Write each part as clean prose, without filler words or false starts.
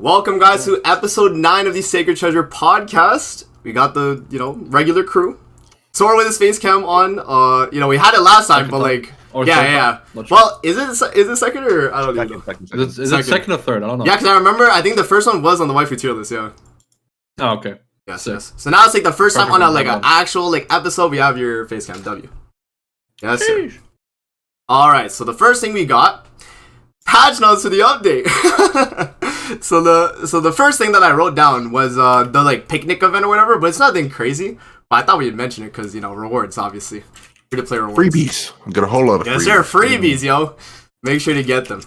Welcome, guys, to episode 9 of the Sacred Treasure podcast. We got the, regular crew. Sora with his face cam on. We had it last time, but like, yeah. Well, is it second or I don't know. Is it second or third? I don't know. Yeah, because I remember, I think the first one was on the waifu tier list. Yeah. Oh, okay. Yes. So now it's like the first time on an actual episode we have your face cam. W. Yes, sir. All right. So the first thing we got. Patch notes for the update. so the first thing that I wrote down was the picnic event or whatever, but it's nothing crazy. But I thought we'd mention it because rewards, obviously, free to play rewards. Freebies. I got a whole lot of freebies. Yes, sir. Freebies, yo. Make sure to get them.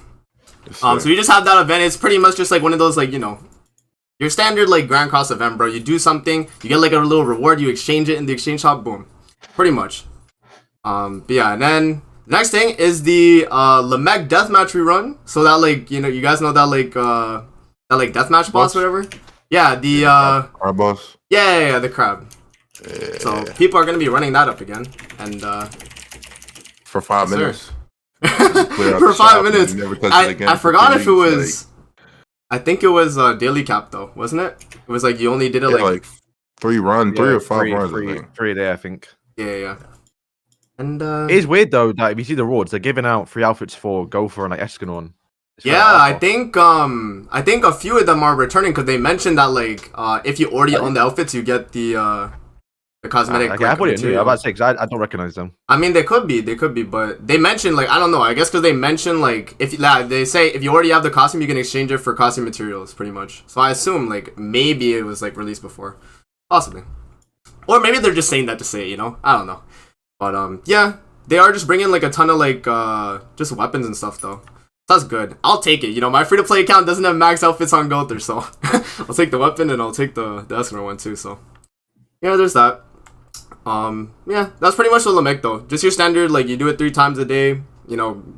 Yes, so you just have that event. It's pretty much just like one of those your standard Grand Cross event, bro. You do something, you get a little reward, you exchange it in the exchange shop, boom. Pretty much. But yeah, and then. Next thing is the Lamech deathmatch rerun. So that you guys know that that deathmatch boss, whatever. Yeah, the crab boss. Yeah, the crab. Yeah. So people are gonna be running that up again, and for 5 minutes. For 5 minutes. I forgot if it was. I think it was daily cap though, wasn't it? It was you only did it 3 or 5 runs. 3 a day, I think. Yeah. And it is weird though that if you see the rewards, they're giving out free outfits for Gopher and Escanon. Yeah, I think a few of them are returning because they mentioned that if you already own the outfits, you get the cosmetic. I thought you knew. I'm about to say because I don't recognize them. I mean, they could be, but they mentioned I don't know. I guess because they mentioned if they say if you already have the costume, you can exchange it for costume materials, pretty much. So I assume maybe it was released before, possibly, or maybe they're just saying that to say it. I don't know. But yeah, they are just bringing a ton of just weapons and stuff though. So that's good. I'll take it. My free to play account doesn't have max outfits on Gother, so I'll take the weapon and I'll take the Escaner one too. So yeah, there's that. Yeah, that's pretty much the Lamech though. Just your standard you do it 3 times a day.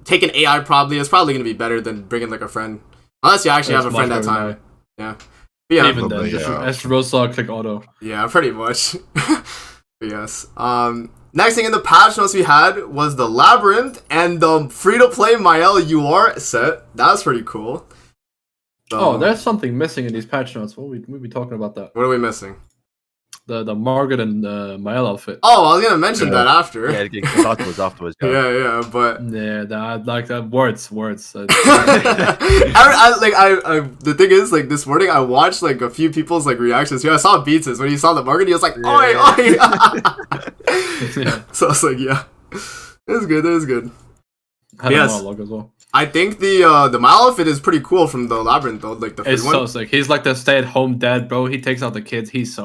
Take an AI is probably gonna be better than bringing a friend, unless you actually have a friend that time. Yeah. But yeah. Even then, just Rosa click auto. Yeah, pretty much. Yes. Next thing in the patch notes we had was the Labyrinth and the free-to-play Mael UR set. That's pretty cool. So, there's something missing in these patch notes. We'll be talking about that. What are we missing? The Margaret and Mael outfit. Oh, I was gonna mention that after. Yeah, afterwards. Yeah, but yeah, that words. The thing is, this morning I watched a few people's reactions here. I saw Beats' when he saw the Margaret, he was like, oi. Yeah. So I was like, yeah, it was good. Yes. As well. I think the Mael outfit is pretty cool from the Labyrinth though, the free it's one. So sick. He's the stay-at-home dad, bro. He takes out the kids. He's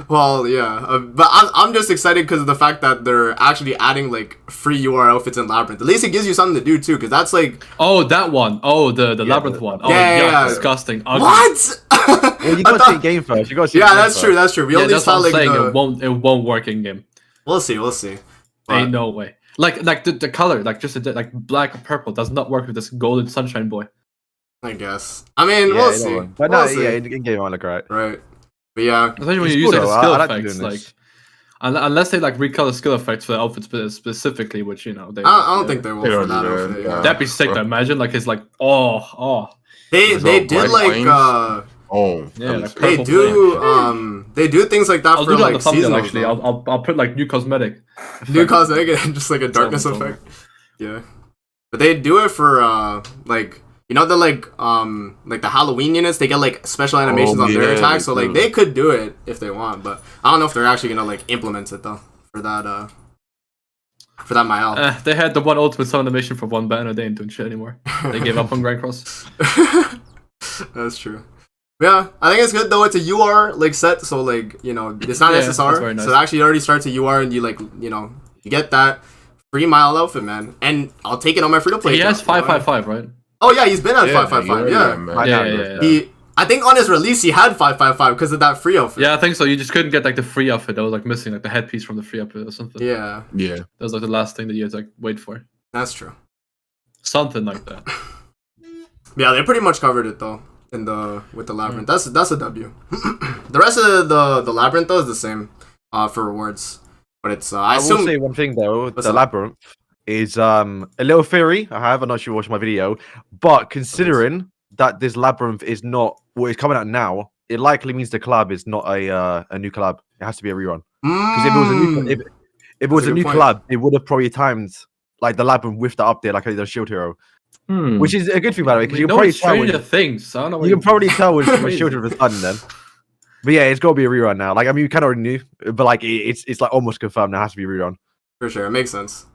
Well, yeah, but I'm just excited because of the fact that they're actually adding free UR outfits in Labyrinth. At least it gives you something to do too, because that's oh, that one. Oh, the Labyrinth one. Oh, yeah. Disgusting. Ugly. What? Well, you gotta see the game first. That's true. We only saw it won't work in game. We'll see. But... Ain't no way. The color, black or purple does not work with this golden sunshine boy. I guess. I mean, we'll see. But no, in game I look right. Right. But yeah. Especially when you use the skill effects, unless they recolor skill effects for the outfit specifically, which they. I don't think they will for that outfit. Yeah. That'd be sick. To imagine his They did they do things like that for seasonal. Actually, I'll put new cosmetic. New cosmetic and just a darkness effect. Yeah, but they do it for the Halloween units. They get special animations on their attacks, so they could do it if they want. But I don't know if they're actually gonna implement it though for that Mael. They had the one ultimate summon animation for one banner. They ain't doing shit anymore. They gave up on Grand Cross. That's true. Yeah, I think it's good though. It's a UR set, so it's not SSR. Nice. So it actually already starts a UR, and you you get that free Mael outfit, man. And I'll take it on my free to play. He has 555, right? Oh yeah, he's been at 555. Yeah. I think on his release he had 555 because of that free outfit. Yeah, I think so. You just couldn't get the free outfit. That was missing the headpiece from the free outfit or something. Yeah. That was the last thing that you had to wait for. That's true. Something like that. Yeah, they pretty much covered it though. With the Labyrinth. That's a W. The rest of the Labyrinth though is the same for rewards. But it's I will say one thing though, the Labyrinth is a little theory. I have, I'm not sure you watched my video, but considering that this labyrinth is not what is coming out now, it likely means the collab is not a new collab. It has to be a rerun. Because if it was a new, if it was a new collab, it would have probably timed like the labyrinth with the update, like the Shield Hero, which is a good thing by the way, because you can probably tell when things. I don't know you can probably tell when Shield Hero was done then. But yeah, it's got to be a rerun now. Like I mean, you kind of already knew, but like it's like almost confirmed. It has to be a rerun. For sure, it makes sense.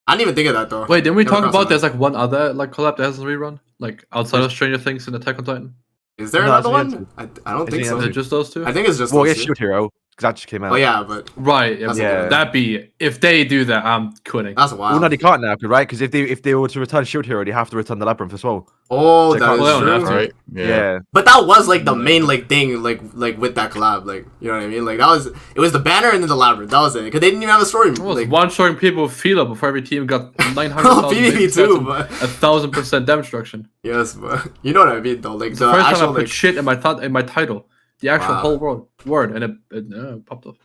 I didn't even think of that though. Wait, didn't we talk about there's like one other like collab that has a rerun, like outside of Stranger Things and Attack on Titan? Is there another one? I don't think so. Is it just those two? I think it's just well, those yeah, two. Shield Hero. That just came out. Oh yeah, but right, yeah. That'd be if they do that, I'm quitting. That's wild. Well, no, they can't now, right? Because if they were to return Shield Hero, they have to return the labyrinth as well. Oh, So that is true. Right? Yeah. But that was like the main like thing like with that collab, like you know what I mean? Like that was it was the banner and then the labyrinth. That was it. Because they didn't even have a story. Well, like one showing people feel before every team got 900,000 PvP too, but 1,000% damage destruction. yes, but you know what I mean though. Like It's the the first actual time I put shit in my title. The actual Wow. whole word, and it popped up.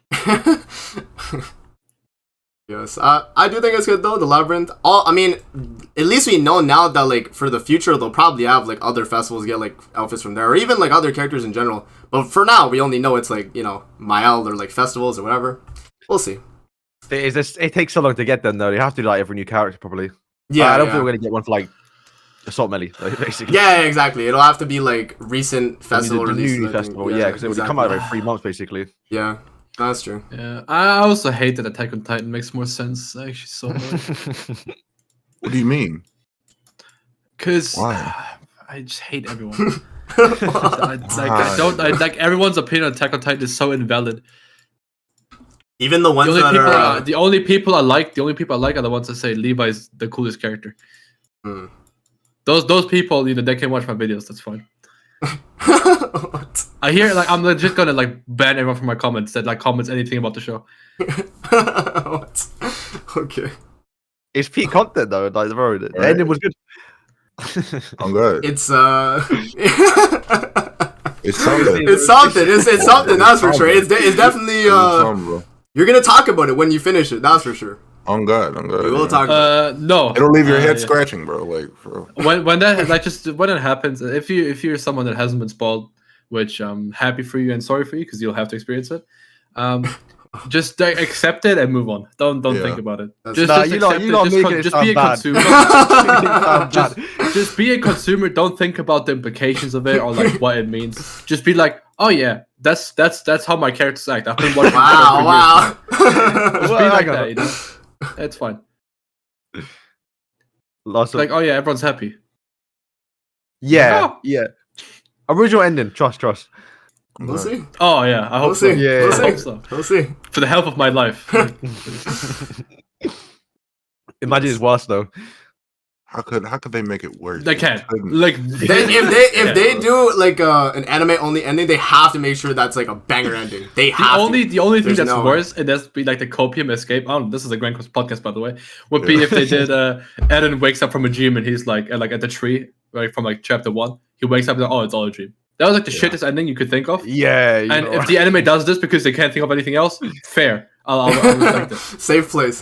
Yes, I do think it's good though. The labyrinth. I mean, at least we know now that like for the future they'll probably have like other festivals get like outfits from there, or even like other characters in general. But for now, we only know it's like Mael or like festivals or whatever. We'll see. It takes so long to get them though. You have to do like every new character probably. Yeah, I don't think we're gonna get one for like Assault Melee, basically. Yeah, exactly. It'll have to be like recent festival the releases. new I think. festival, yeah, because it would come out in like 3 months basically. Yeah, that's true. Yeah, I also hate that Attack on Titan makes more sense. Actually, so much. What do you mean? Because Why? I just hate everyone. Like everyone's opinion on Attack on Titan is so invalid. Even the ones that are the only people I like are the ones that say Levi's the coolest character. Hmm. Those people, they can watch my videos. That's fine. What? I hear like I'm legit gonna like ban everyone from my comments that like comments anything about the show. What? Okay. It's peak content though. Like the ending was good. I'm good. It's It's something. It's something. It's something. That's for sure. It's definitely You're gonna talk about it when you finish it. That's for sure. I'm good. I'm good. We will talk. No. It'll leave your head scratching, bro. Like, bro. When that like just when it happens, if you're someone that hasn't been spoiled, which I'm happy for you and sorry for you because you'll have to experience it. Just accept it and move on. Don't think about it. Just accept it. Just be a consumer. Just be a consumer. Don't think about the implications of it or like what it means. Just be like, oh yeah, that's how my characters act. I've been watching. Wow. Just be like that. It's fine. Like, oh yeah, everyone's happy. Yeah. Original ending. Trust. We'll see. Oh yeah, I hope We'll so. see. Yeah, We'll I hope so. We'll see. For the health of my life. Imagine it's worse though. How could they make it worse? They can't. Like If they do like an anime only ending, they have to make sure that's like a banger ending. They have the only thing There's that's no worse, and that's be like the copium escape. Oh, this is a Grand Cross podcast, by the way. Would be if they did. Eren wakes up from a dream and he's like at the tree, right from like chapter 1. He wakes up and oh, it's all a dream. That was like the shittest ending you could think of. Yeah. And if the anime does this because they can't think of anything else, fair. I'll respect it. Safe play.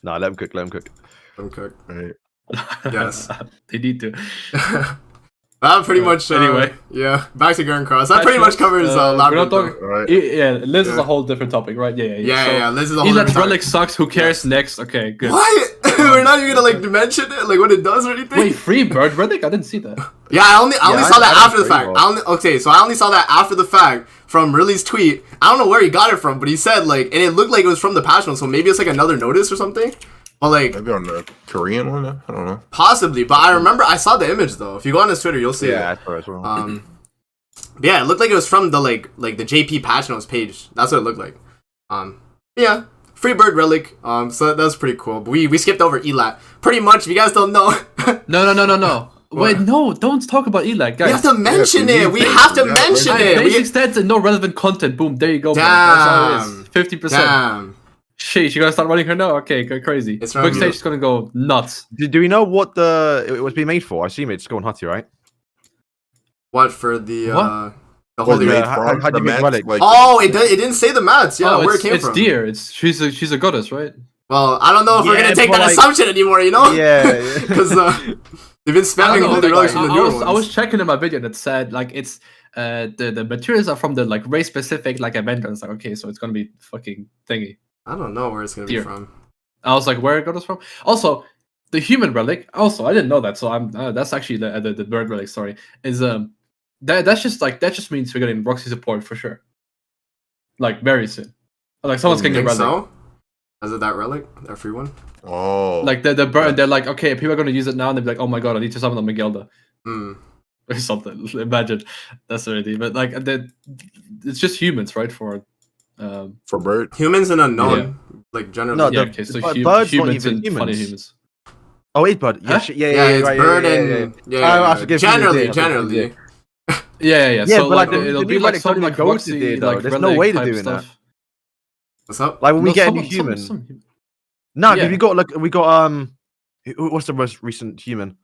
Nah, let him cook. Okay. Right. Yes. They need to. That pretty much. Anyway. Yeah. Back to Grand Cross. That pretty much covers Labyrinth. Right. Yeah, Liz is a whole different topic, right? Yeah. Liz is a whole different topic. Relic sucks. Who cares? Next. Okay, good. What? We're not even gonna like mention it, like what it does or anything. Wait, Freebird Relic? I didn't see that. Yeah, I only saw that after the fact. So I only saw that after the fact from Riley's tweet. I don't know where he got it from, but he said like, and it looked like it was from the patch notes, so maybe it's like another notice or something. But like Maybe on the Korean one. I don't know. Possibly, but I remember I saw the image though. If you go on his Twitter, you'll see it. Yeah, as well. Yeah, it looked like it was from the like the JP patch notes page. That's what it looked like. Yeah. Freebird Relic, so that's pretty cool. But we skipped over Elat. Pretty much, if you guys don't know. No. Wait, no, don't talk about Elat, guys. We have to mention it. We have to mention it. Basic stats and no relevant content. Boom, there you go. Damn. 50%. Damn. Sheesh, you gotta start running her now? Okay, go crazy. Quick stage is gonna go nuts. Do we know what it was being made for? I assume it's going Hutty, right? What for the What? the holy raid? How do you make Relic? It didn't say the mats. Yeah, where it came from. It's Deer. She's a goddess, right? Well, I don't know if we're Yeah, gonna take but, that like- assumption anymore, you know? Yeah. Because they've been spamming holy relics from the newer ones. I was checking in my video and it said like it's the materials are from the like race specific like event. And it's like okay, so it's gonna be fucking thingy. I don't know where it's gonna be Deer. from. I was like, where it goes from? Also, the human relic. Also, I didn't know that. So I'm that's actually the bird relic. Sorry, is that just means we're getting Roxy support for sure. Like very soon. Like someone's You getting a think relic. so? Is it that relic? That free one? Oh. Like the bird, they're like, okay, people are gonna use it now, and they're like, oh my god, I need to summon on Miguelda Hmm. or something. Imagine that's already, but like it's just humans, right? For bird. Humans and unknown, like generally. No, yeah, the- okay, so but birds not humans even and funny humans. humans. Oh, it's bird. Yeah, Huh? yeah, Yeah, it's right, bird yeah, and yeah. yeah. I forgive you, Generally, yeah, generally. Yeah. Yeah, So but, like like, it'll the be new like relic some don't like even go to Roxy, there, though. like There's no relic way to type doing that. stuff. What's up? Like when we No, get a some- new some- human. some- No, Yeah. because we got what's the most recent human?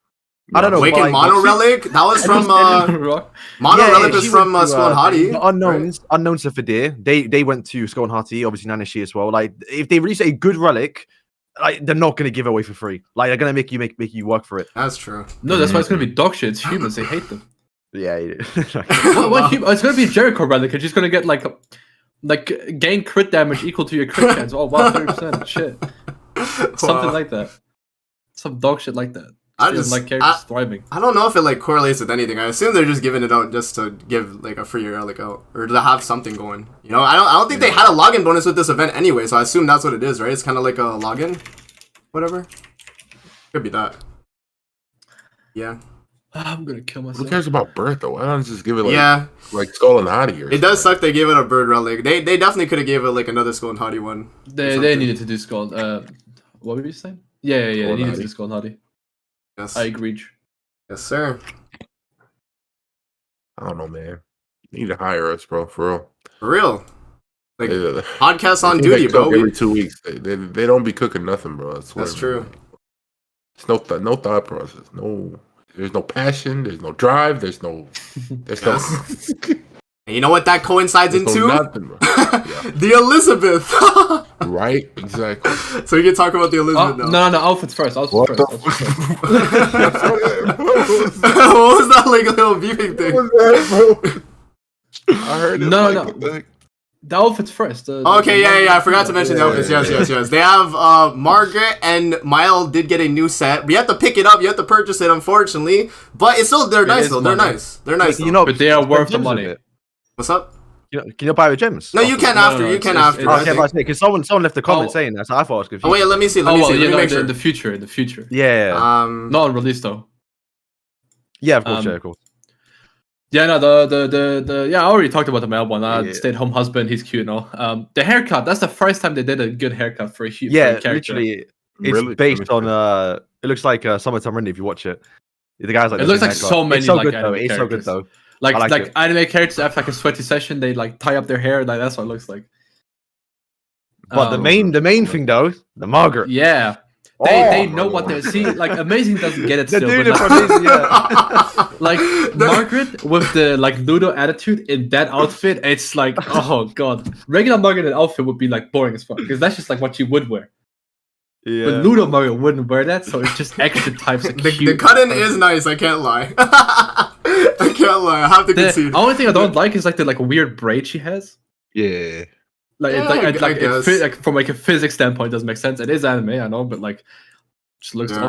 I don't know. Awakened but, like, Mono Roxy- Relic? That was from Rock. Mono Yeah, Relic was she from went to, Skull and Hottie. the unknowns to Fadir. They went to Skull and Hottie, obviously Nanashi as well. Like if they release a good relic, like they're not gonna give it away for free. Like they're gonna make you work for it. That's true. No, that's why it's gonna be dog shit. It's humans. They hate them. Yeah. It's gonna be a Jericho relic, and she's gonna get like gain crit damage equal to your crit chance. Oh wow, 30%. Shit, something Wow. like that. Some dog shit like that. I Feels just- like characters thriving. I don't know if it like correlates with anything. I assume they're just giving it out just to give like a free relic out or to have something going. You know, I don't think they had a login bonus with this event anyway, so I assume that's what it is, right? It's kind of like a login, whatever. Could be that. Yeah. I'm gonna kill Who myself. cares about bird though? Why don't just give it like Yeah. Skull and Hottie or It does suck they gave it a bird relic. They definitely could have gave it like another Skull and Hottie one. They something. needed to do Skull. What were you saying? Yeah. They Skull needed to Naughty. do Skull Naughty. Yes. I agreed. Yes, sir. I don't know, man. You need to hire us, bro, for real. For real. Like They- podcast on they duty, cook bro. Every 2 weeks, they don't be cooking nothing, bro. That's true. It's no thought process. There's no passion. There's no drive. There's no. And you know what that coincides there's into? no nothing, bro. Yeah. The Elizabeth. Right? Exactly. So we can talk about the Oh, Elizabeth no, now. outfits first. What Outfits the first. What was that like little beeping thing? What was that, bro? I heard it. No, like, no. what the heck? The outfits first. Okay, yeah. I forgot to mention the outfits. Yeah. Yes. They have Margaret and Mile did get a new set. We have to pick it up. You have to purchase it, unfortunately. But it's still they're nice is though. They're money. nice. They're nice. You though. know, But they are worth the gems with money. it. What's up? Can you buy with gems? No, you can No, after. no, You it's- can it's- after. it's- I Okay, think. because someone left a comment Oh. saying that, so I thought I was confused. Oh wait, let me see. Let Oh me well, see. Let me make sure. in the future. Yeah, Um, Not on release though. yeah, of course, um, yeah, of course. Yeah, no, the I already talked about the male one. Yeah. Stay-at-home husband, he's cute and all. The haircut, that's the first time they did a good haircut for a for Yeah, a character. literally, it's Really? based on it looks like Summertime Rendy if you watch it. The guy's like It this looks in like haircut. so many, It's so like, good though. anime It's so good characters. though. Like I like it. anime characters after like a sweaty session, they like tie up their hair. Like that's what it looks like. But the Um, main thing though, the Margaret. Yeah, they know what they're see. Like Amazing doesn't get it They're still. doing But it for like, amazing, yeah. like Margaret with the like Ludo attitude in that outfit, it's like oh god. Regular Margaret in outfit would be like boring as fuck because that's just like what you would wear. Yeah. But Ludo Margaret wouldn't wear that, so it's just extra types of the cute. cut-in is nice. I can't lie. I can't lie. I have to The concede. only thing I don't like is like the like weird braid she has. Yeah. Like, Yeah, I guess. like from like a physics standpoint, it doesn't make sense. It is anime, I know, but like, just looks Yeah.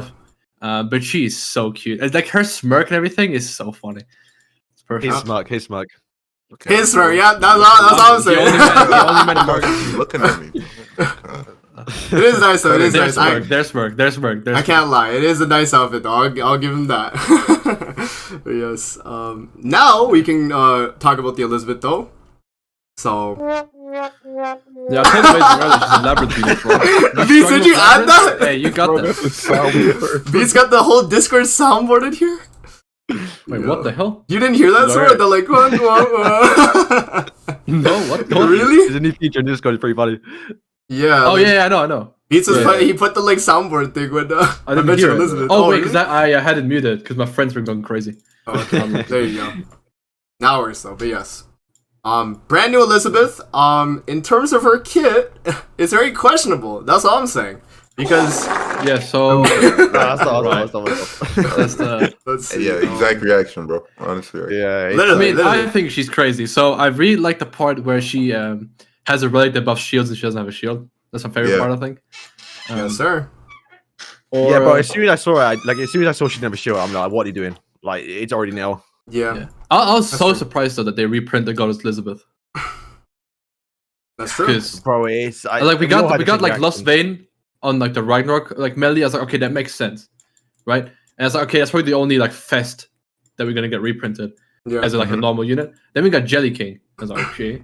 off. But she's so cute. And like her smirk and everything is so funny. It's perfect. His smug. Okay. His sir, yeah, that's all I'm The only saying. man- the only man in Margaret. You're looking at me. God. It is nice though. It is There's nice. smirk. There's smirk. There's smirk. There's I can't lie. It is a nice outfit though. I'll give him that. But yes. Now we can talk about the Elizabeth though. So. Yeah, I told you earlier she's a labyrinth beast, bro. Beats, did you add that? Hey, you got Bro, that. that's a sound. Beats got the whole Discord soundboarded here. Wait, what the hell? You didn't hear that, No, sir? yeah. The like one. No, what? Really? There's a new feature in Discord. It's pretty funny. Yeah. Oh like, yeah, I know. Beats was Yeah. he put the like soundboard thing when I I didn't mentioned hear it. Elizabeth. Oh wait, really? because I had it muted because my friends were going crazy. Oh, okay. There you go. Now we're so, but yes. Brand new Elizabeth. In terms of her kit, it's very questionable. That's all I'm saying. Because Yeah, so That's not. Right. that's the. let's see. Yeah, exact reaction, bro. Honestly, right? Yeah, it's, I Literally. mean, I think she's crazy. So I really like the part where she has a relic that buffs shields and she doesn't have a shield. That's my favorite Yeah. part, I think. Yes, sir. Or, yeah, but as soon as I saw it, as soon as I saw she never shield, I'm like, what are you doing? Like, it's already nil. Yeah, yeah. I was so true. surprised though that they reprint the Goddess Elizabeth. that's true. Because Bro, it's like we we all got had the same like Lost reaction. Vein on like the Ragnarok like melee. I was like, okay, that makes sense, right? And I was like, okay, that's probably the only like fest that we're gonna get reprinted Yeah, as like a normal unit. Then we got Jelly King. I was like, okay,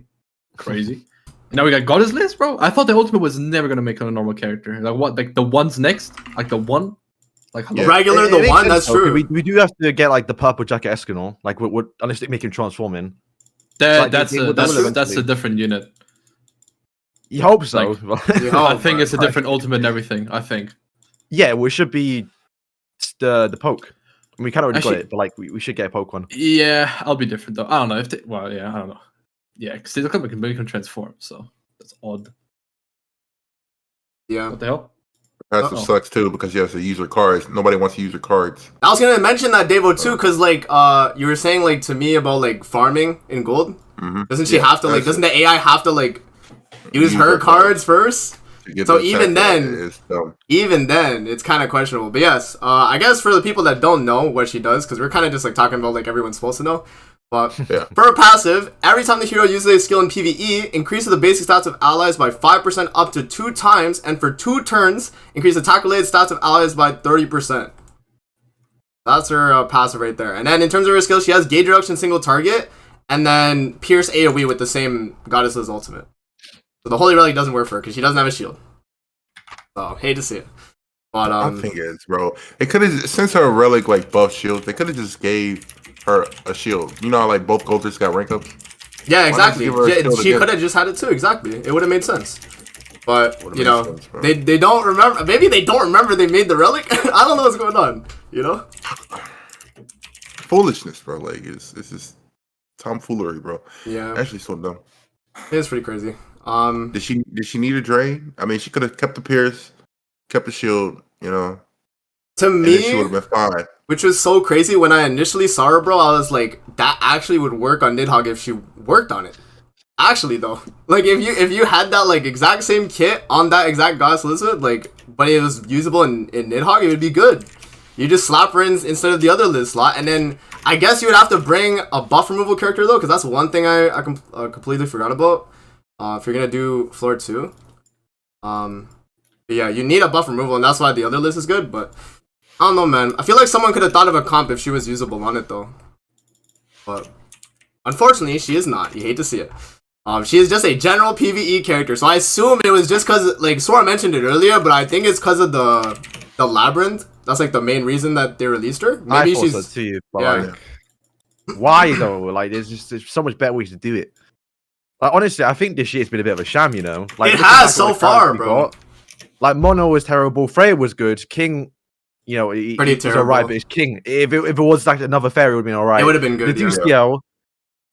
crazy. And now we got Goddess List, bro. I thought the ultimate was never gonna make it a normal character. Like what? Like the one's next? Like the one? Like hello? regular It the makes one. sense, That's though, 'cause true. We do have to get like the purple jacket Escanor, like would unless they make him transform in. That, like, they would that's eventually. a different unit. You hope so. Yeah, I think it's a right. different ultimate and everything. I think. Yeah, well, it should be the poke. We kind of already got Actually- it, but like we should get a poke one. Yeah, I'll be different though. I don't know if they, well, yeah, I don't know. Yeah, because they look like they can transform, so that's odd. Yeah. What the hell? Passive Uh-oh. sucks too because you have to use your cards. Nobody wants to use your cards. I was gonna mention that Devo too, cause like you were saying like to me about like farming in gold. Mm-hmm. Doesn't she have to like? Doesn't the AI have to like use her cards first? So even then, it's kind of questionable. But yes, I guess for the people that don't know what she does, because we're kind of just like talking about like everyone's supposed to know. But Yeah. for her passive, every time the hero uses a skill in PvE, increases the basic stats of allies by 5% up to 2 times, and for 2 turns, increase attack-related stats of allies by 30%. That's her passive right there. And then in terms of her skill, she has gauge reduction single target, and then pierce AoE with the same Goddess's ultimate. So the Holy Relic doesn't work for her because she doesn't have a shield. So hate to see it. But I think it's bro. It could have since her relic like buff shield. They could have just gave her a shield. You know how like both cultists got rank ups. yeah, exactly. give her a shield She again? could have just had it too. Exactly. It would have made sense. But Would've you made know, sense, bro. they don't remember. Maybe they don't remember they made the relic. I don't know what's going on. You know. Foolishness, bro. Like it's just tomfoolery, bro. Yeah, Actually, so dumb. it's pretty crazy. Did she need a drain? I mean, she could have kept the pierce, kept the shield. You know, To and then she me, would have been fine. which was so crazy when I initially saw her, bro, I was like, that actually would work on Nidhogg if she worked on it. Actually, though, like if you had that like exact same kit on that exact Goddess Elizabeth, like, but it was usable in Nidhogg, it would be good. You just slap her in instead of the other Liz slot, and then I guess you would have to bring a buff removal character though, because that's one thing I completely forgot about. If you're gonna do floor 2, but yeah, you need a buff removal, and that's why the other list is good. But I don't know, man. I feel like someone could have thought of a comp if she was usable on it though. But unfortunately, she is not. You hate to see it. She is just a general PvE character, so I assume it was just because, like, Sora mentioned it earlier, but I think it's because of the labyrinth. That's like the main reason that they released her. Maybe I thought she's so too, but yeah. like, why though? Like, there's so much better ways to do it. Like, honestly, I think this year's been a bit of a sham. You know, like It look has at so the characters far, we bro. got. Like Mono was terrible, Freya was good, King, you know, Pretty he's alright, terrible. but it's King. If it was like another fairy, it would have been alright. It would have been good. The Yeah. DCL,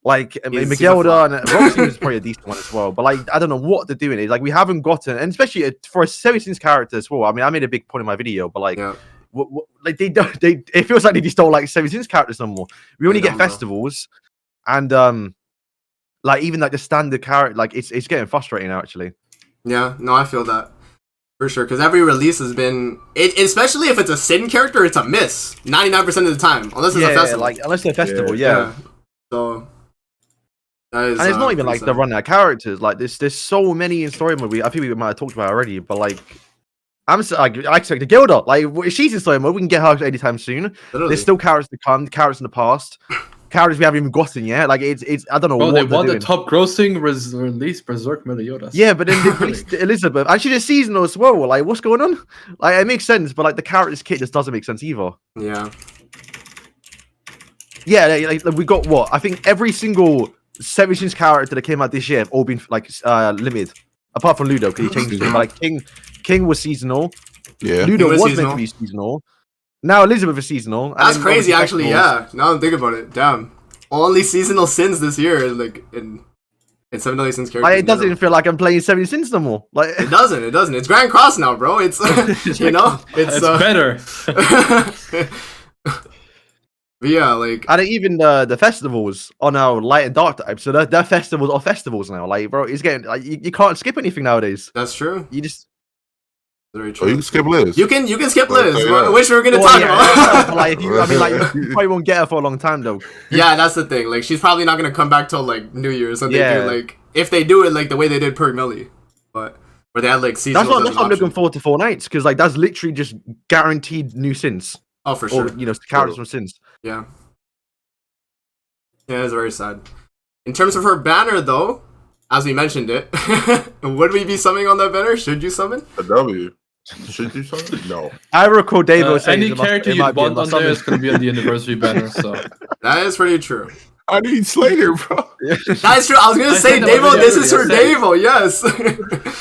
like I mean, He's super Miguelda flop. and Roxy was probably a decent one as well. But like, I don't know what they're doing. Like, we haven't gotten, and especially for a 17's character as well. I mean, I made a big point in my video, but like, Yeah. like they don't. It feels like they just don't like 17's characters no more. We only They get don't, bro. festivals, and like even like the standard character, like it's getting frustrating now. Actually, Yeah, no, I feel that. For sure, because every release has been... especially if it's a Sin character, it's a miss. 99% of the time. Unless it's a festival. like unless they're festival, yeah. So... That is, And it's not even pretty like the sad. run out of characters. Like there's so many in story mode. I think we might have talked about it already, but like I expect a Gilda. Like if she's in story mode, we can get her anytime soon. Literally. There's still characters to come, characters in the past, characters we haven't even gotten yet. Like it's I don't know Bro, what they they're won the doing. top grossing release Berserk Meliodas. Yeah, but then they released Elizabeth, and she did seasonal as well. Like what's going on? Like it makes sense, but like the characters kit just doesn't make sense either. Yeah. Yeah, like we got what? I think every single 17's character that came out this year have all been like limited, apart from Ludo because he changed his name. But, like King was seasonal. Yeah. Ludo He was was seasonal. meant to be seasonal. Now Elizabeth is seasonal. and That's then crazy, obviously actually, festivals. yeah. Now I'm thinking about it. Damn. Only seasonal Sins this year, like, in And 7 Deadly Sins characters. Like, it doesn't even feel like I'm playing 70 Sins no more. Like It doesn't. It's Grand Cross now, bro. It's you know, It's better. But yeah, like and even the festivals are now light and dark type, so they're festivals or festivals now. Like, bro, it's getting like you can't skip anything nowadays. that's true. You just Very Oh, true. you can skip Liz. You can skip Oh, Liz, yeah. which we're gonna Well, talk yeah, about. like, you probably won't get her for a long time though. Yeah, that's the thing. Like, she's probably not gonna come back till like New Year's. And Yeah. they do like if they do it like the way they did Perk Melly, but where they had like seasonal. That's what I'm looking forward to 4 nights because like that's literally just guaranteed new sins Oh, for sure. or characters from sins. Yeah. Yeah, it's very sad. In terms of her banner, though, as we mentioned it, would we be summoning on that banner? Should you summon? A W. Should you something? No. I recall Davo saying Any character you want on there is going to be on the anniversary banner. So That is pretty true. I need Slater, bro. That is true. I was gonna say, said that Davo, video this is her already. Davo. Yes.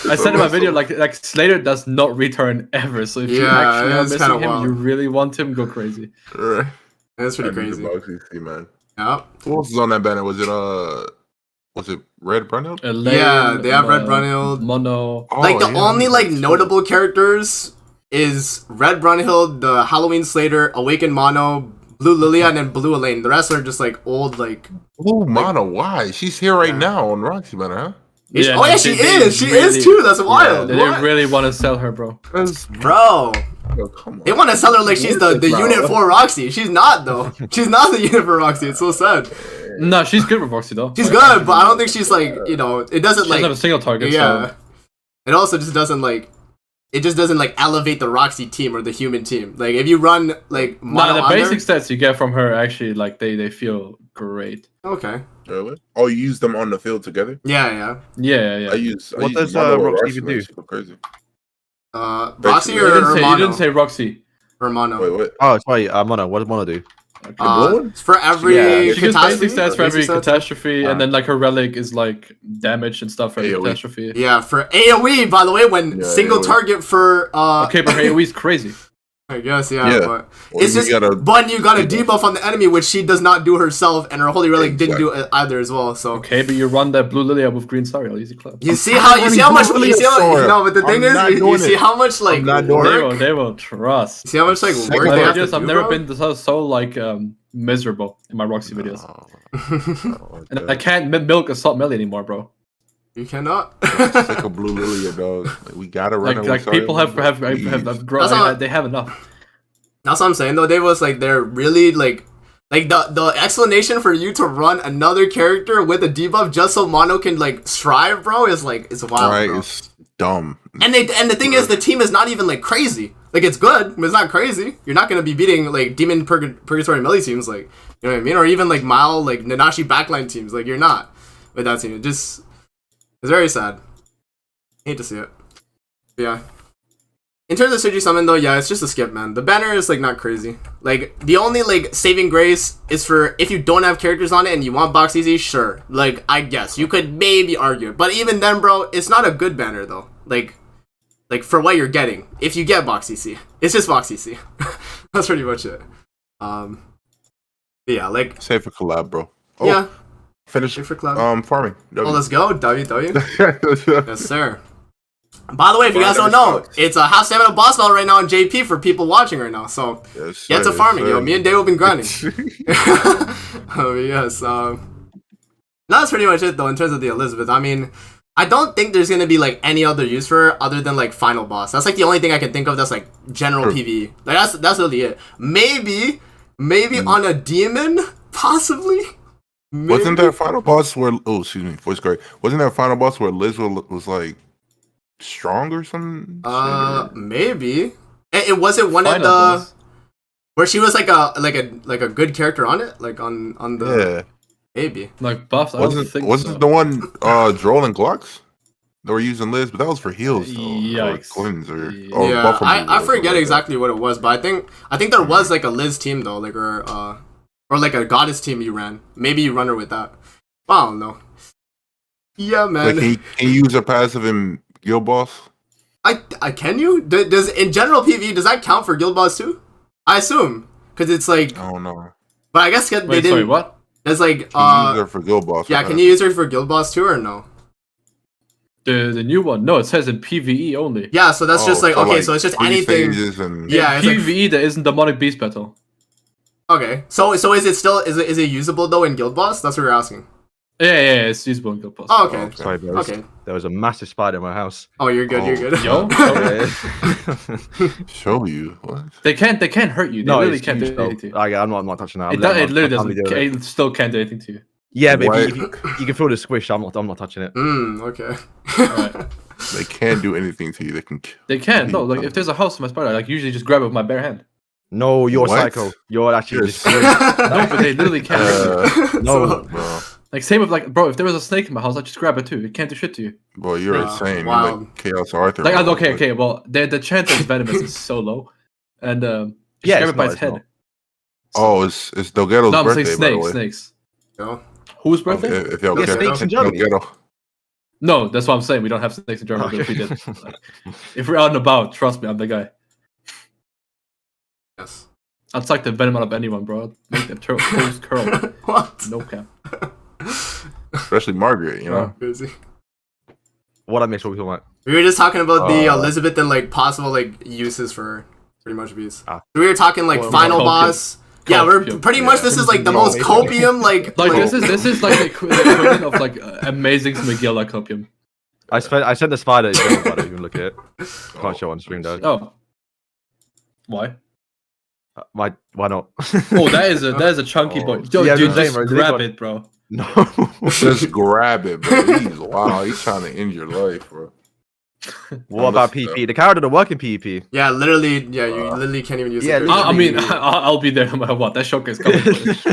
I said in my video, like Slater does not return ever. So if you Yeah, actually are it's missing kinda him, wild. you really want him, go crazy. Right. That's pretty I need crazy. the Boxy C, man. Yeah. Who else is on that banner? Was it Red Brunhild? Yeah, they have Red Brunhild. Mono. Oh, Like the yeah, only like that's notable characters is Red Brunhild, the Halloween Slater, Awakened Mono, Blue Lilia, and then Blue Elaine. The rest are just like old like. Oh, Mono, why? She's here right Yeah. now on Roxy Banner, huh? Yeah, oh yeah, she they is. She really- is too. That's wild. They What? really want to sell her, bro. Bro, Oh, come on. they want to sell her like she's the Bro. unit for Roxy. She's not though. She's not the unit for Roxy. It's so sad. No, she's good with Roxy though. She's good, but I don't think she's like it doesn't She doesn't like have a single target. yeah. So. It also just doesn't like. It just doesn't like elevate the Roxy team or the human team. Like if you run like mono Nah, the under- basic stats you get from her actually like they feel great. Okay. Really? Oh, you use them on the field together? Yeah. Yeah. I use. What use does, Mono or Roxy even man, do? she go crazy. Roxy You You or didn't, say, you mono? didn't say Roxy. Or mono. Wait, what? Oh, sorry, Mono. What does Mono do? It's for every Yeah, She gets catastrophe. basic stats for every Basic stats? catastrophe, and then like her relic is like damage and stuff for every AoE. catastrophe. Yeah, for AoE, by the way, when Yeah, single AoE. target for Okay, but her AoE is crazy. I guess yeah, Yeah. but Or it's you just gotta- but you got a debuff on the enemy, which she does not do herself, and her holy relic didn't do it either as well. So Okay, but you run that blue Lilia with green Sariel, easy club. you see how much running you see how Blue no, but the thing I'm not is you doing see it. how much like I'm not doing work. They will trust. See how much like Second work My they have to videos, I've do, never bro? been so like miserable in my Roxy videos, and I can't milk Assault Melee anymore, bro. You cannot. Sick of Blue Lilia, dog. Like, we gotta run Like it. like people have grown. That's not- They have enough. That's what I'm saying though. They was like they're really like the explanation for you to run another character with a debuff just so Mono can like strive, bro, is like it's wild. Right, Bro. it's dumb. And the thing is the team is not even like crazy. Like it's good, but it's not crazy. You're not gonna be beating like Demon Purgatory Melee teams, like you know what I mean, or even like Mile like Nanashi backline teams. Like you're not with that team. It's very sad. Hate to see it. But yeah. In terms of Suji Summon though, yeah, it's just a skip, man. The banner is like not crazy. Like the only like saving grace is for if you don't have characters on it and you want box easy, sure. Like I guess you could maybe argue it. But even then, bro, it's not a good banner though. Like for what you're getting. If you get box EC. It's just box EC. That's pretty much it. Yeah, like Save for collab, bro. Oh, yeah. finish Wait for cloud. farming. Oh, let's go. W. Yes, Yes, sir. By the way, if you guys don't know, it's a half stamina boss battle right now in JP for people watching right now. So get to farming, yo. Me and Dave have been grinding. Oh yes. That's pretty much it though in terms of the Elizabeth. I mean, I don't think there's gonna be like any other use for her other than like final boss. That's like the only thing I can think of that's like general PvE. Like that's really it. Maybe on a demon, possibly. Maybe. Wasn't there a final boss where? Oh, excuse me, voice great. Wasn't there a final boss where Liz was like strong or something? Maybe. It wasn't one of Final the boss. where she was like a good character on it, like on the Yeah. maybe. Like buffs, I don't think Wasn't so. the one Droll and Glocks? They were using Liz, but that was for heals though. Yikes. Cleanse or Yeah, buff removal I or something forget like exactly what it was, but I think there was like a Liz team though, like or like a goddess team you ran. Maybe you run her with that. I don't know. Yeah, that. man. Like, can you use a passive in Guild Boss? I can you? Does in general PvE does that count for guild boss too? I assume because it's like, I don't know. but I guess they Wait, didn't. sorry, what? There's like Can you use her for guild boss? yeah, can you use her for guild boss too or no? The new one? No, it says in PVE only. Yeah, so that's just like so, okay, so it's just anything. Yeah, it's PVE there isn't demonic beast battle. Okay, so is it still is it usable though in guild boss? That's what you're asking. Yeah, it's usable in guild boss. Oh, okay. Okay. Sorry, there was a massive spider in my house. Oh, you're good. You're good. Yo, Show you what? they can't hurt you. They No, really it's can't do huge, though. anything to you. I'm not touching that. It literally doesn't. It still can't do anything to you. Yeah, but What? if you can feel the squish. I'm not touching it. Okay. Alright. They can't do anything to you. They can. They can. No, like if there's a house in my spider, I like usually just grab it with my bare hand. No, you're What? psycho. You're actually just No, but they literally can't. hurt you. no. Bro, Like same with like, bro, if there was a snake in my house, I'd just grab it too. It can't do shit to you. boy, you're Wow. insane. Wow. You're like Chaos Arthur. Like bro. okay. Well, the chance of venomous is so low, and just Yeah, grab it's it by not, its it's head. not. Oh, it's Delgato's No, I'm saying birthday, by the way. snakes. No. Whose birthday? If y'all Yeah, care. snakes in Germany. Delgato. No, that's what I'm saying. We don't have snakes in Germany. But if we did, like, if we're out and about, trust me, I'm the guy. Yes. I'd suck the venom out of anyone, bro. I'd make their toes curl. What? No cap. Especially Margaret, you know. Busy. What I mixed what we talking about? We were just talking about the Uh, Elizabeth and like possible like uses for pretty much bees. Ah. We were talking like Well, final copium. boss. Yeah, we're Copium. pretty much. This is like the No. most copium like. Like Oh. this is like the equivalent of like amazing Smigilla copium. I sent the spider. You can look at it. Can't show on stream though. Oh, why? Why not? Oh, that is a chunky boy. Yo, Yeah, dude, the same, just bro. grab it, bro. No. Just grab it, bro. He's trying to end your life, bro. What about PvP? The character doesn't work in PvP. Yeah, literally. Yeah, you literally can't even use Yeah, it. I mean, I'll be there no matter what. That showcase coming.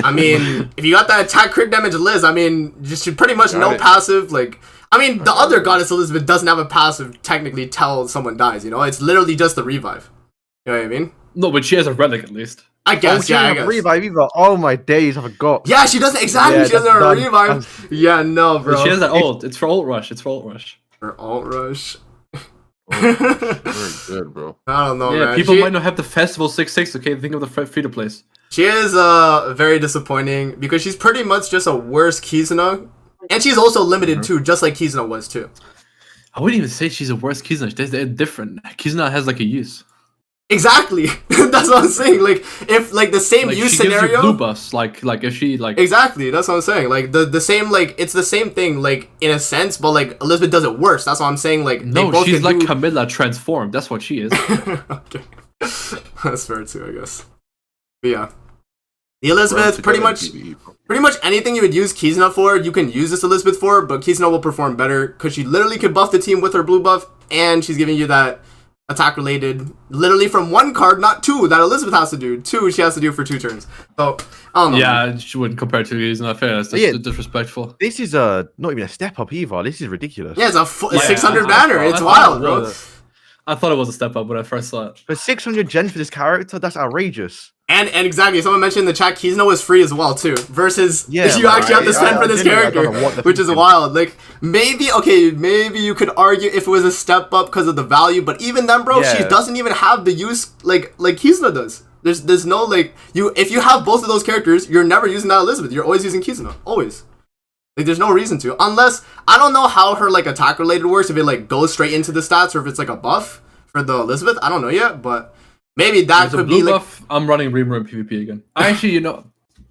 I mean, if you got that attack crit damage Liz, I mean, you should pretty much Got no it. passive. Like, I mean, the other goddess Elizabeth doesn't have a passive technically till someone dies. You know, it's literally just the revive. You know what I mean? No, but she has a relic at least. I guess. Oh, Yeah, I I guess. revive either. Oh my days, I forgot. Yeah, she doesn't exactly. Yeah, she doesn't that's have a done. revive. Yeah, no, bro. But she has that ult. It's for ult rush. It's for ult rush. For alt rush. Very good, bro. I don't know, Yeah, man. people She- might not have the festival 6/6. Okay, think of the free to place. She is very disappointing because she's pretty much just a worse Kizuna. And she's also limited too, just like Kizuna was too. I wouldn't even say she's a worse Kizuna. They're different. Kizuna has like a use. Exactly. That's what I'm saying. Like if like the same Like use she gives you scenario. blue buffs. Like if she like Exactly, that's what I'm saying. Like the same like it's the same thing like in a sense, but like Elizabeth does it worse. That's what I'm saying. Like they no, both she's can like do- Camilla transformed. That's what she is. Okay. That's fair too, I guess. But yeah. The Elizabeth, pretty much anything you would use Kizuna for, you can use this Elizabeth for, but Kizuna will perform better because she literally could buff the team with her blue buff, and she's giving you that attack related, literally from one card, not two, that Elizabeth has to do. Two, she has to do for 2 turns. So, I don't know. Yeah, she wouldn't compare to Kizuna. Fair. That's Yeah. disrespectful. This is not even a step up either. This is ridiculous. Yeah, it's a 600 I- banner. I It's thought wild, it bro. was. I thought it was a step up when I first saw it. For 600 gens for this character, that's outrageous. And exactly, someone mentioned in the chat, Kizuna was free as well too. Versus Yeah, you actually have to right. spend for I this genuinely character, don't know what the which is fuck- wild. Like maybe you could argue if it was a step up because of the value, but even then, bro, she Yeah. doesn't even have the use like Kizuna does. There's no like if you have both of those characters, you're never using that Elizabeth. You're always using Kizuna, always. Like there's no reason to, unless I don't know how her like attack related works. If it like goes straight into the stats or if it's like a buff for the Elizabeth, I don't know yet, but. Maybe that There's a could blue be like buff. I'm running Reamer in PvP again. I actually,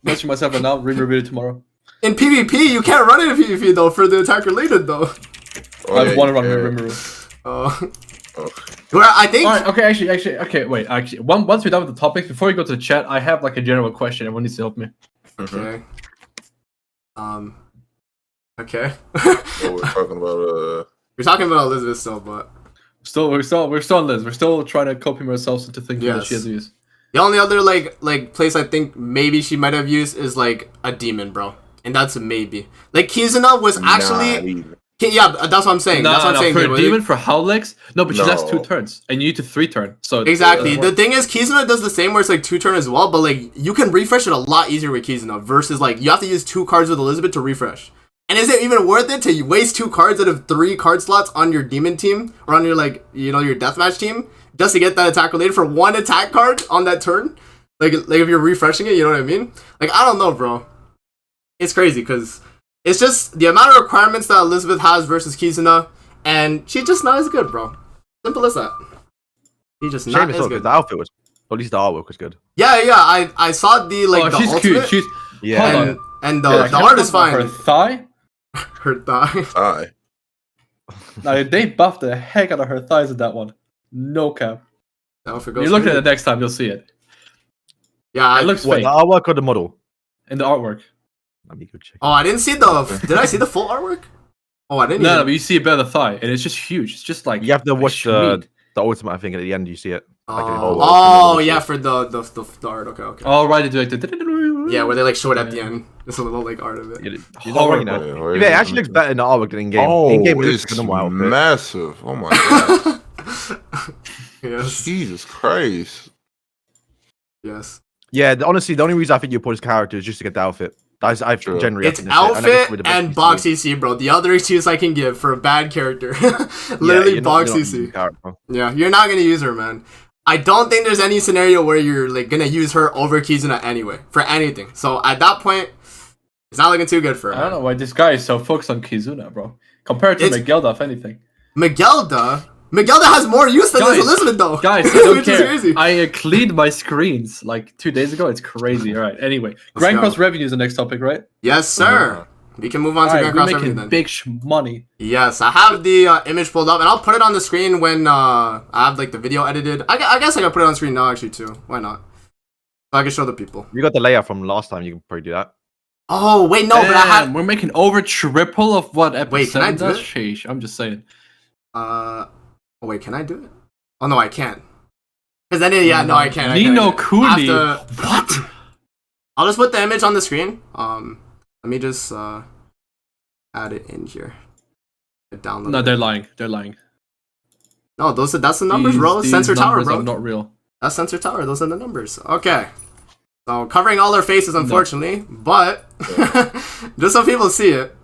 mention myself right now. Reamer video tomorrow. in PvP. You can't run it in PvP though for the attack related though. I want to run Reamer. Well, I think. All right. Okay. Actually. Okay. Wait. Actually, once we're done with the topics, before we go to the chat, I have like a general question. Everyone needs to help me. Okay. Okay. So we're talking about We're talking about Elizabeth still, but We're still on Liz. We're still trying to copy ourselves into thinking that she has Yes. use. the only other like place I think maybe she might have used is like a demon, bro, and that's a maybe. Like Kizuna was actually. Yeah, that's what I'm saying. That's what I'm saying. for dude. a demon for Howlex. No, but she has 2 No. turns, and you need to 3 turn. So Exactly. The thing is, Kizuna does the same where it's like 2 turn as well, but like you can refresh it a lot easier with Kizuna versus like you have to use 2 cards with Elizabeth to refresh. And is it even worth it to waste 2 cards out of 3 card slots on your demon team or on your like your deathmatch team just to get that attack related for 1 attack card on that turn? Like if you're refreshing it, you know what I mean? Like I don't know, bro. it's crazy because it's just the amount of requirements that Elizabeth has versus Kizuna, and she's just not as good, bro. Simple as that. She's just not as good. The outfit was, or at least the artwork was good. Yeah, I saw the the she's ultimate. cute. And the art is fine. Her thigh. Her thigh. Now they buffed the heck out of her thighs in that one. No cap. You look at it next time, you'll see it. Yeah, it looks fake. fake. The artwork or the model? In the artwork. Let me go check. Oh, I didn't see the. Did I see the full artwork? Oh, I didn't. No, but you see it better the thigh, and it's just huge. It's just like you have to watch the ultimate. I think at the end you see it. Oh, yeah, for the art. Okay. Oh, right, they do like yeah, where they like show it at the end. Just a little like art of it. It actually looks better in the artwork than in game. Oh, in game, it's massive. Oh my god. Yes. Jesus Christ. Yes. Yeah, honestly, the only reason I think you put his character is just to get the outfit. I've generally. It's outfit and box CC, bro. The other excuse I can give for a bad character, literally box CC. Yeah, you're not gonna use her, man. I don't think there's any scenario where you're like gonna use her over Kizuna anyway for anything. So at that point, it's not looking too good for her. I don't know why this guy is so focused on Kizuna, bro. Compared to Miguelda, if anything. Miguelda has more use than Elizabeth, though. Guys, I don't care. I cleaned my screens like 2 days ago. It's crazy. All right. Anyway, Grand Cross revenue is the next topic, right? Yes, sir. We can move on to Grand Cross revenue then. Big money. Yes, I have the image pulled up, and I'll put it on the screen when I have like the video edited. I guess I can put it on screen now, actually, too. Why not? So I can show the people. You got the layout from last time. You can probably do that. Oh wait, no, but I had. We're making over triple of what episode. Wait, can I do it? Sheesh, I'm just saying. Oh, wait, can I do it? Oh no, I can't. Cause then, no, I can't. Nino Cooley. What? I'll just put the image on the screen. Let me just add it in here. Download. No, they're lying. They're lying. No, that's the numbers, bro. Sensor Tower, bro. Are not real. That's Sensor Tower. Those are the numbers. Okay. So covering all our faces, unfortunately, but just so people see it,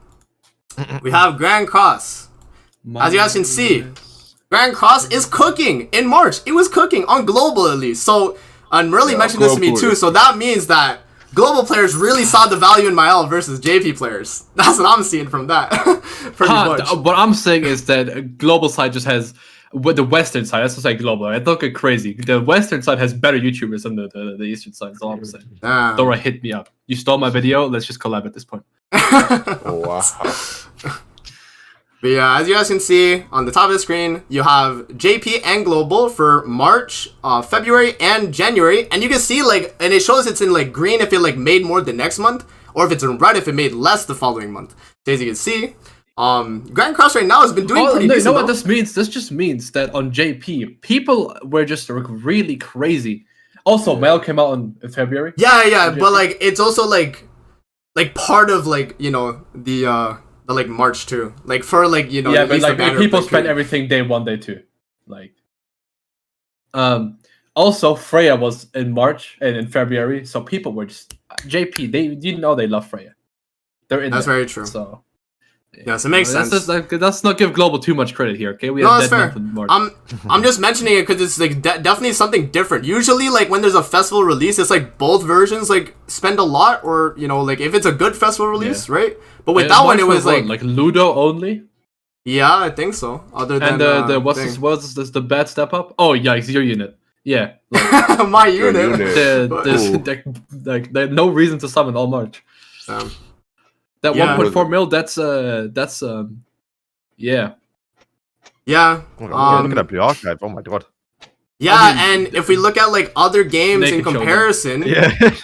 we have Grand Cross. As you guys can see, Grand Cross is cooking in March. It was cooking on global at least. So, and really mentioned this to me too. So that means that global players really saw the value in Mael versus JP players. That's what I'm seeing from that. Pretty much. What I'm saying is that global side just has. With the Western side, that's just like global. I don't get crazy. The Western side has better YouTubers than the Eastern side. That's all I'm saying. Dora, hit me up. You stole my video. Let's just collab at this point. Wow. But yeah, as you guys can see on the top of the screen, you have JP and Global for March, February, and January. And you can see and it shows it's in green if it made more the next month, or if it's in red if it made less the following month. So as you can see, Grand Cross right now has been doing pretty decent. You know what this means? This just means that on JP, people were just really crazy. Also, Mail came out in February. Yeah, but it's also part of the March too. For yeah, but people spend everything day 1, day 2. Also Freya was in March and in February, so people were just JP. They love Freya. They're in. That's there, very true. So. Yes, it makes sense. Let's not give Global too much credit here, okay? That's fair. I'm just mentioning it because it's definitely something different. Usually, when there's a festival release, it's both versions spend a lot, or if it's a good festival release, right? But with that one, it was Ludo only. Yeah, I think so. Other than what's this the bad step up? Oh yikes, your unit. Yeah, my unit. There's no reason to summon all March. That 1.4 mil, that's yeah. Yeah. Look at the archive. Oh my god. Yeah, and if we look at other games in comparison, it's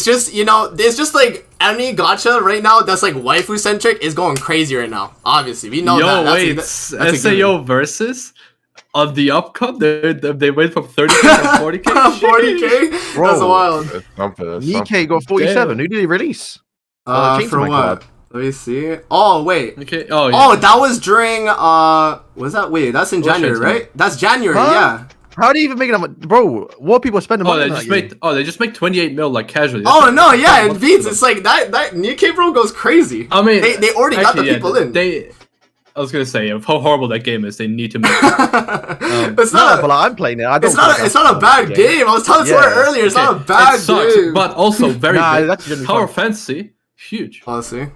just it's just any gacha right now that's waifu centric is going crazy right now. Obviously, we know that. That's SAO versus on the upcome, they went from 30k to 40k. 40k? Bro, that's wild. Nikkei got 47. Who did he release? For what? Let me see. Oh wait. Okay. Oh yeah. Oh, that was during was that? Wait, that's in January, right? That's January. Yeah. How do you even make it? Bro, what people are spending money on? They just make 28 mil casually. Oh no, yeah, it beats. It's that Nikkei bro goes crazy. I mean, they already got the people in. I was gonna say how horrible that game is. They need to make. It's No, not. but I'm playing it. I don't. It's not a bad game. I was telling Sora earlier. It's not a bad it sucks, game. but also very Nah, big. that's generally Tower fun. Fantasy, huge. Honestly,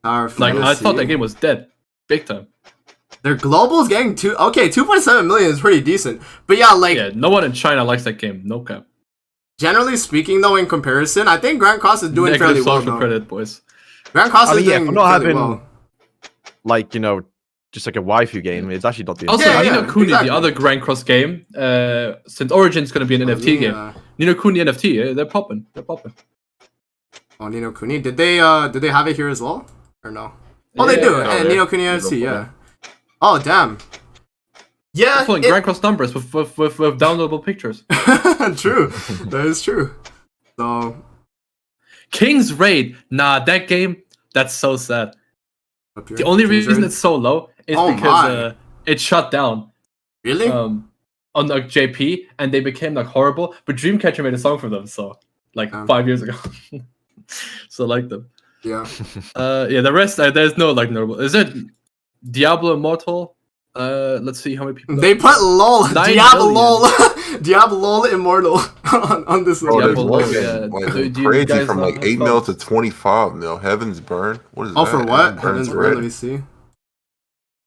Tower Like I Fantasy. thought that game was dead, big time. Their global is getting 2.7 million is pretty decent. But yeah, like Yeah, no one in China likes that game. No cap. generally speaking, though, in comparison, I think Grand Cross is doing fairly Negative well. social Though. credit, boys. Grand Cross I mean, is doing for not fairly having well. like just like a waifu game, it's actually not doing. Also, Yeah, Nino yeah, Kuni, exactly. the other Grand Cross game, since Origin's gonna be an NFT game. Nino Kuni NFT, they're popping. They're popping. Oh, Nino Kuni. Did they have it here as well? Or no? Oh, they Yeah, do. yeah. And Nino Kuni NFT, yeah. Oh, damn. Yeah, Pulling Grand Cross numbers with downloadable pictures. true. That is true. So, King's Raid, nah, that game, that's so sad. up here, The only King's reason Raid. it's so low is Oh because it shut down Really? on like JP, and they became like horrible. But Dreamcatcher made a song for them, so like 5 years ago. So I like them. Yeah. Yeah, the rest there's no like notable. Is it Diablo Immortal? Let's see how many people. They put LOL, 9 Diablo million. LOL, Diablo LOL Immortal on this Bro, one. there's Diablo, one yeah. like Do you crazy guys from know like how 8 it's mil called? to 25 mil. Heaven's Burn. What is Oh, that? for what? Burns Heaven's Burn. Let me see.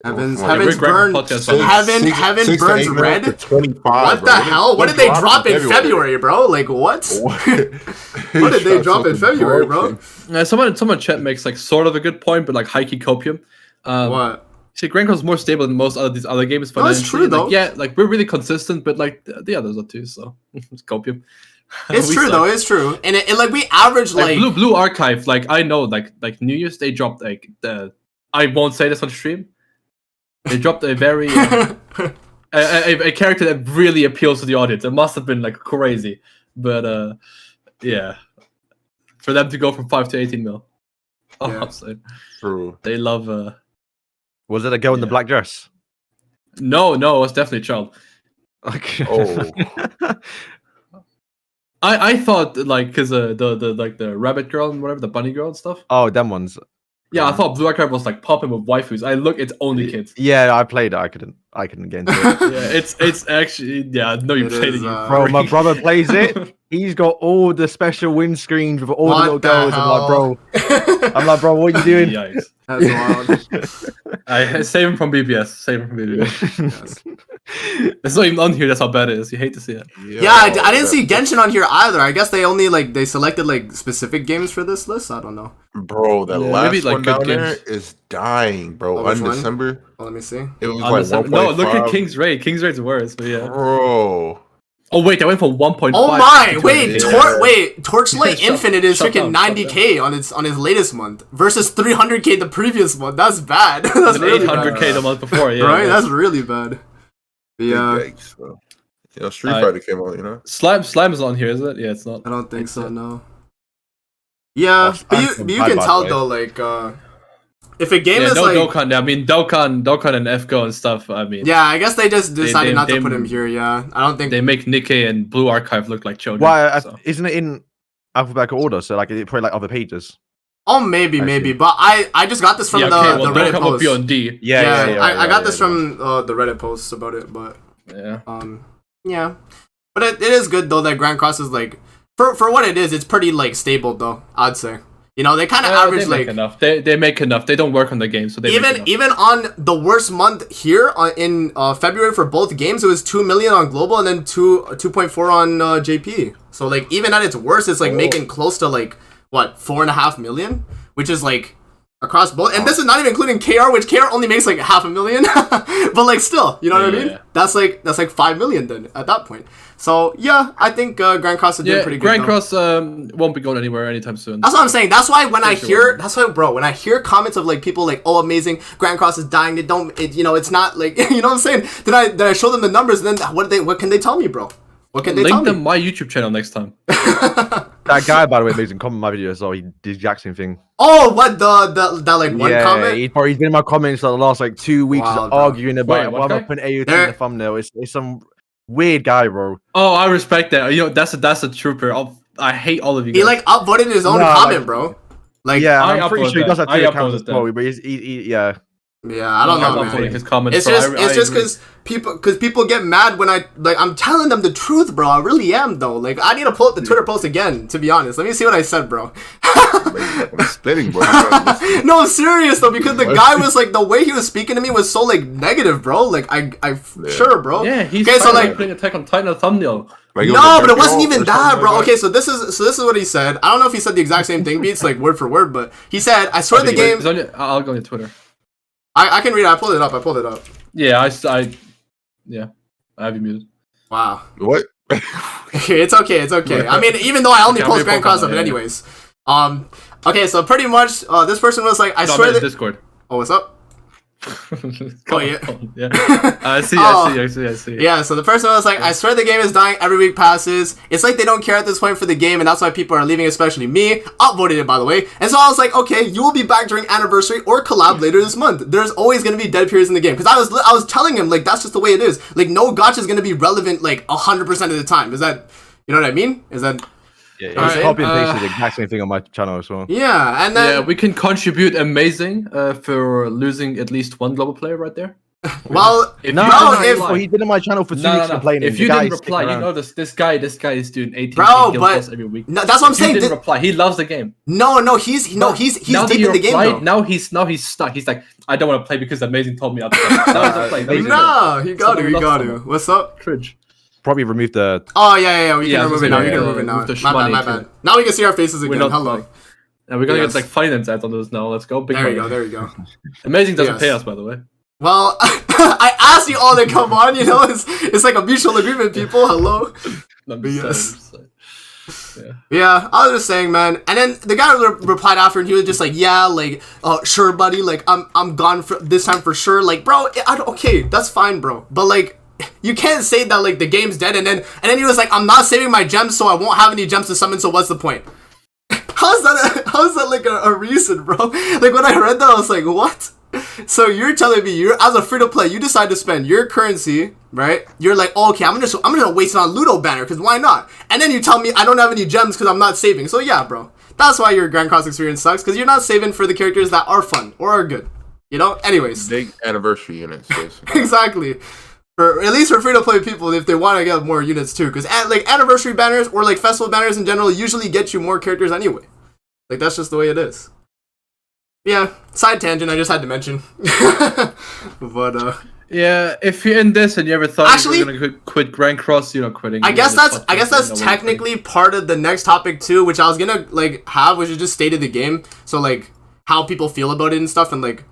Heaven's Well, Heaven's Rick Raven Burn. podcast on it. Heaven Burns Red. 25, What the hell? What did they drop in February, bro? Like what? What did they drop in February, bro? Someone in chat makes like sort of a good point, but like high-key copium. What? See, Grand Cross is more stable than most of these other games. No, it's true, financially. though. Like, yeah, like we're really consistent, but like the others are too. So it's copium. It's We true suck. though. It's true, and like we average Like like Blue Archive. Like I know, like New Year's they dropped like I won't say this on stream. They dropped a very a character that really appeals to the audience. It must have been like crazy, but yeah, for them to go from 5 to 18 mil. Oh, Yeah. I'm saying. True. They love. Was it a girl in the Yeah. black dress? No, it was definitely a child. Okay. Oh, I thought like because the rabbit girl and whatever, the bunny girl and stuff. Oh, them ones. Yeah, I thought Blue Archive was like popping with waifus. It's only kids. Yeah, I played it. I couldn't get into it. Yeah, it's actually no, you It played is, it. You Bro, my freak. brother plays it. He's got all the special windscreens with all What the little the girls. hell? I'm like, bro, what are you doing? Yikes! That's wild. I save him from BBS. Save him from BBS. It's not even on here. That's how bad it is. You hate to see it. Yeah, I didn't see Genshin on here either. I guess they only they selected like specific games for this list. I don't know. Bro, that Yeah, last maybe, like, one good down there games. is dying, bro. Oh, which On one? December, Well, let me see. it was Honestly, like 1.5. no, look at King's Raid. King's Raid's worse, but yeah. Bro, Oh wait, I went from 1.5. Oh my! to Wait, 2. Torchlight Shut- Infinite is shut freaking down, 90k on his latest month versus 300k the previous month. That's bad. That's It was really 800k bad. the month before. Yeah, Right? yeah. That's really bad. But yeah, yikes, bro. You know, Street Fighter came out, you know. Slime's on here, is it? Yeah, it's not. I don't think so. No. Yeah, Oh, but I'm you from can Bad tell Boy. though, like if a game Yeah, is no like Dokkan. I mean, Dokkan and FGO and stuff. I mean, yeah, I guess they just decided not to they- put him here. Yeah, I don't think they make Nikkei and Blue Archive look like children. Why so. isn't it in alphabetical order? So like, it probably like other pages. Oh, maybe, I maybe. see. But I just got this from Yeah, okay, well, the Reddit Dokkan would post. be on D. I got this from the Reddit posts about it, but Yeah. yeah. But it is good though that Grand Cross is like for what it is, it's pretty like stable though. I'd say. You know, they kind of average they make like enough. They make enough. They don't work on the game, so they make enough. even on the worst month here in February for both games, it was 2 million on global and then 2.4 on JP. So like even at its worst, it's like making close to like what 4.5 million, which is like across both. And this is not even including KR, which KR only makes like 500,000, but like still, you know what I mean? Yeah. That's like 5 million then at that point. So yeah, I think Grand Cross is doing Yeah, pretty good. Grand though. Cross won't be going anywhere anytime soon. That's what I'm saying. That's why when I Sure. hear, when I hear comments of like people like, oh, amazing, Grand Cross is dying. It's not like, you know what I'm saying? Then I show them the numbers. And then what can they tell me, bro? What can they tell Link them me? my YouTube channel next time. That guy, by the way, makes him comment on my video as well. He did the exact same thing. Oh, what that like one yeah, comment? he's been in my comments for the last like 2 weeks, Wow, just bro. arguing Wait, about what why guy? I'm putting AOT There- in the thumbnail. It's some weird guy, bro. Oh, I respect that. You know, that's a trooper. I hate all of you guys. He like upvoted his own Nah, comment, like- bro. Like Yeah, I I'm pretty uploaded sure he does that. have two I accounts as uploaded well. that. But he Yeah, I don't I'm know, not putting man. his comments. It's bro. just agree. because people get mad when I'm telling them the truth, bro. I really am though. Like I need to pull up the Twitter post again, to be honest. Let me see what I said, bro. I'm spitting, bro. No, serious though, because the guy was like, the way he was speaking to me was so like negative, bro. Like sure, bro. Yeah, he's okay, so like putting Attack on Titan on a thumbnail. Like, no, but it wasn't even or that, something bro. like Okay, so this is what he said. I don't know if he said the exact same thing, beats like word for word, but he said, "I swear the game." I'll go on your Twitter. I can read it. I pulled it up. Yeah, I have you muted. Wow. What? It's okay. I mean, even though I only post Grand Cross of it anyways. Okay, so pretty much, this person was like, I swear that Discord. Oh, what's up? Oh yeah. Yeah. I see. Yeah, so the person was like, I swear the game is dying every week passes. It's like they don't care at this point for the game, and that's why people are leaving, especially me. Upvoted it, by the way. And so I was like, okay, you will be back during anniversary or collab later this month. There's always going to be dead periods in the game. Because I was telling him, like, that's just the way it is. Like, no gacha is going to be relevant, like, 100% of the time. Is that, you know what I mean? Is that... Yeah, Alright, it's copy and pasted the exact same thing on my channel as well. Yeah, and then... Yeah, we can contribute amazing for losing at least one global player right there. Well, He did on my channel for 2 weeks complaining. If you didn't reply, you know this guy is doing 18 bro, kills but every week. No, that's what I'm saying. He didn't reply. He loves the game. No, he's deep in the game though. Now he's stuck. He's like, I don't want to play because Amazing told me not to play. Now he's not playing. No, he got to. What's up? Cringe. Probably remove the. Oh yeah. We can remove it now. My bad. Now we can see our faces again. Hello. And we're gonna get like finance ads on those now. Let's go. There you go. Amazing doesn't pay us, by the way. Well, I asked you all to come on. You know, it's like a mutual agreement, people. Hello. Yes. Yeah, I was just saying, man. And then the guy replied after, and he was just like, "Yeah, like, sure, buddy. Like, I'm gone for this time for sure. Like, bro, okay, that's fine, bro. But like, you can't say that like the game's dead, and then he was like, I'm not saving my gems, so I won't have any gems to summon. So what's the point? How's that like a reason, bro? Like when I read that, I was like, what? So you're telling me you're as a free to play, you decide to spend your currency, right? You're like, oh, okay, I'm gonna waste it on Ludo banner because why not? And then you tell me I don't have any gems because I'm not saving. So yeah, bro, that's why your Grand Cross experience sucks because you're not saving for the characters that are fun or are good. You know. Anyways, big anniversary units. Basically. Exactly. At least for free to play people, if they want to get more units too, because like anniversary banners or like festival banners in general usually get you more characters anyway. Like that's just the way it is. Yeah, side tangent. I just had to mention. But yeah, if you're in this and you ever thought you were gonna quit Grand Cross, you're not quitting. I guess that's technically part of the next topic too, which I was gonna like have, which is just state of the game. So like how people feel about it and stuff, and like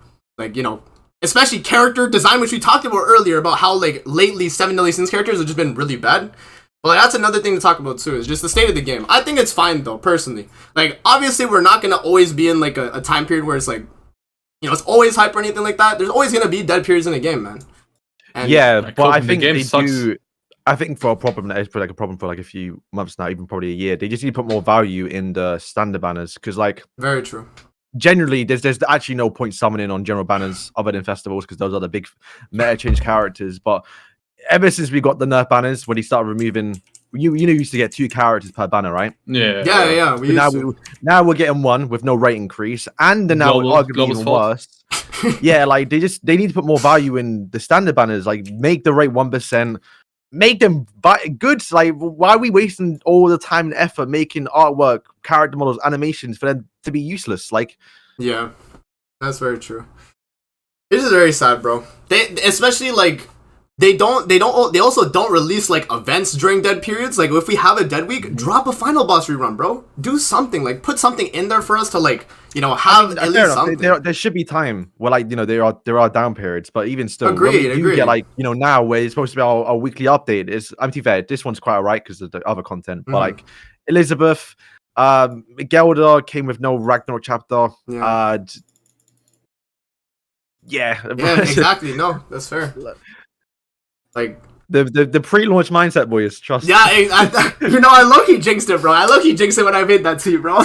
you know. Especially character design, which we talked about earlier, about how like lately 7 Deadly Sins characters have just been really bad. But like, that's another thing to talk about too, is just the state of the game. I think it's fine though, personally. Like obviously we're not gonna always be in like a time period where it's like, you know, it's always hype or anything like that. There's always gonna be dead periods in the game, man. And yeah, but I think the game sucks. I think for a problem that is like a problem for like a few months now, even probably a year, they just need to put more value in the standard banners because like very true. Generally, there's actually no point summoning on general banners other than festivals because those are the big meta change characters. But ever since we got the nerf banners, when he started removing, you used to get 2 characters per banner, right? Yeah. Now we're getting 1 with no rate increase, and then now arguably even worse. Yeah, like they need to put more value in the standard banners. Like make the rate 1%. Make them good. Like, why are we wasting all the time and effort making artwork, character models, animations for them to be useless? Like, yeah, that's very true. This is very sad, bro. They especially like they also don't release like events during dead periods. Like if we have a dead week, drop a final boss rerun, bro. Do something, like put something in there for us to like, you know, have at least something. There should be time where like, you know, there are down periods, but even still, agreed. Get like, you know, now where it's supposed to be our weekly update is, I'm too fair, this one's quite alright because of the other content, but like Elizabeth, Gelda came with no Ragnarok chapter. Yeah, exactly. No, that's fair. Like the pre-launch mindset, boys. Trust. Yeah, you know, I low-key jinxed it, bro. I low-key jinxed it when I made that tweet, bro.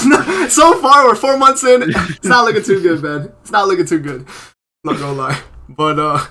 So far, we're 4 months in. It's not looking too good, man. It's not looking too good. Not gonna lie, but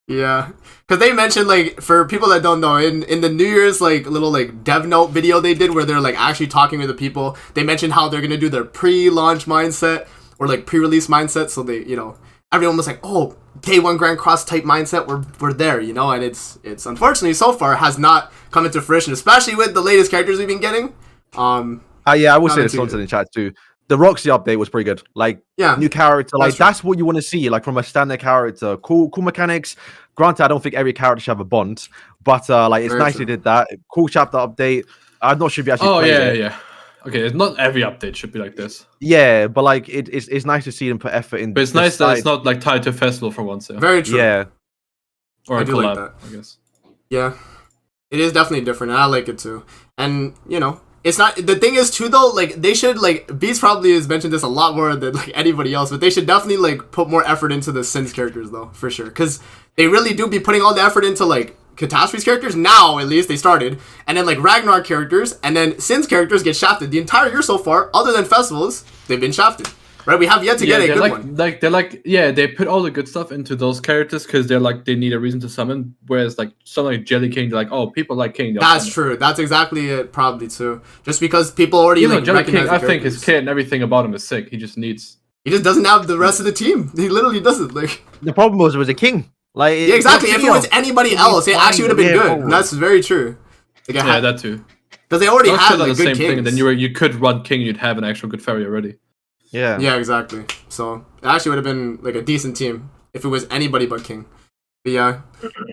yeah, because they mentioned like for people that don't know, in the New Year's like little like dev note video they did where they're like actually talking with the people. They mentioned how they're gonna do their pre-launch mindset or like pre-release mindset, so they, you know, everyone was like, oh, day one Grand Cross type mindset, we're there, you know, and it's unfortunately so far has not come into fruition, especially with the latest characters we've been getting. Yeah, I will say this in the chat too. The Roxy update was pretty good. Like, new character, like that's what you want to see, like from a standard character. Cool mechanics. Granted, I don't think every character should have a bond, but like it's nice they did that. Cool chapter update. I'm not sure if you actually. Yeah. Okay, it's not every update should be like this. Yeah, but like it's nice to see them put effort in. But it's nice that it's not like tied to a festival for once. Yeah. Very true. Yeah. Or a collab, like that. I guess. Yeah, it is definitely different, and I like it too. And you know, it's not. The thing is too though, like they should like Beats probably has mentioned this a lot more than like anybody else, but they should definitely like put more effort into the Sins characters though, for sure, because they really do be putting all the effort into like Catastrophe's characters now. At least they started, and then like Ragnar characters, and then Sins characters get shafted the entire year so far. Other than festivals, they've been shafted. Right, we have yet to get a good one. They put all the good stuff into those characters because they need a reason to summon. Whereas like something like Jelly King, they're like, oh, people like King. That's true. That's exactly it, probably too. Just because people already like Jelly King, I think his his kit and everything about him is sick. He just doesn't have the rest of the team. He literally doesn't. Like the problem was it was a King. Like yeah, exactly. If it was anybody else, it actually would have been good. And that's very true. Like, that too. Because they already had like the good same kings. thing, and then you could run King, you'd have an actual good fairy already. Yeah. Yeah, exactly. So it actually would have been like a decent team if it was anybody but King. But yeah,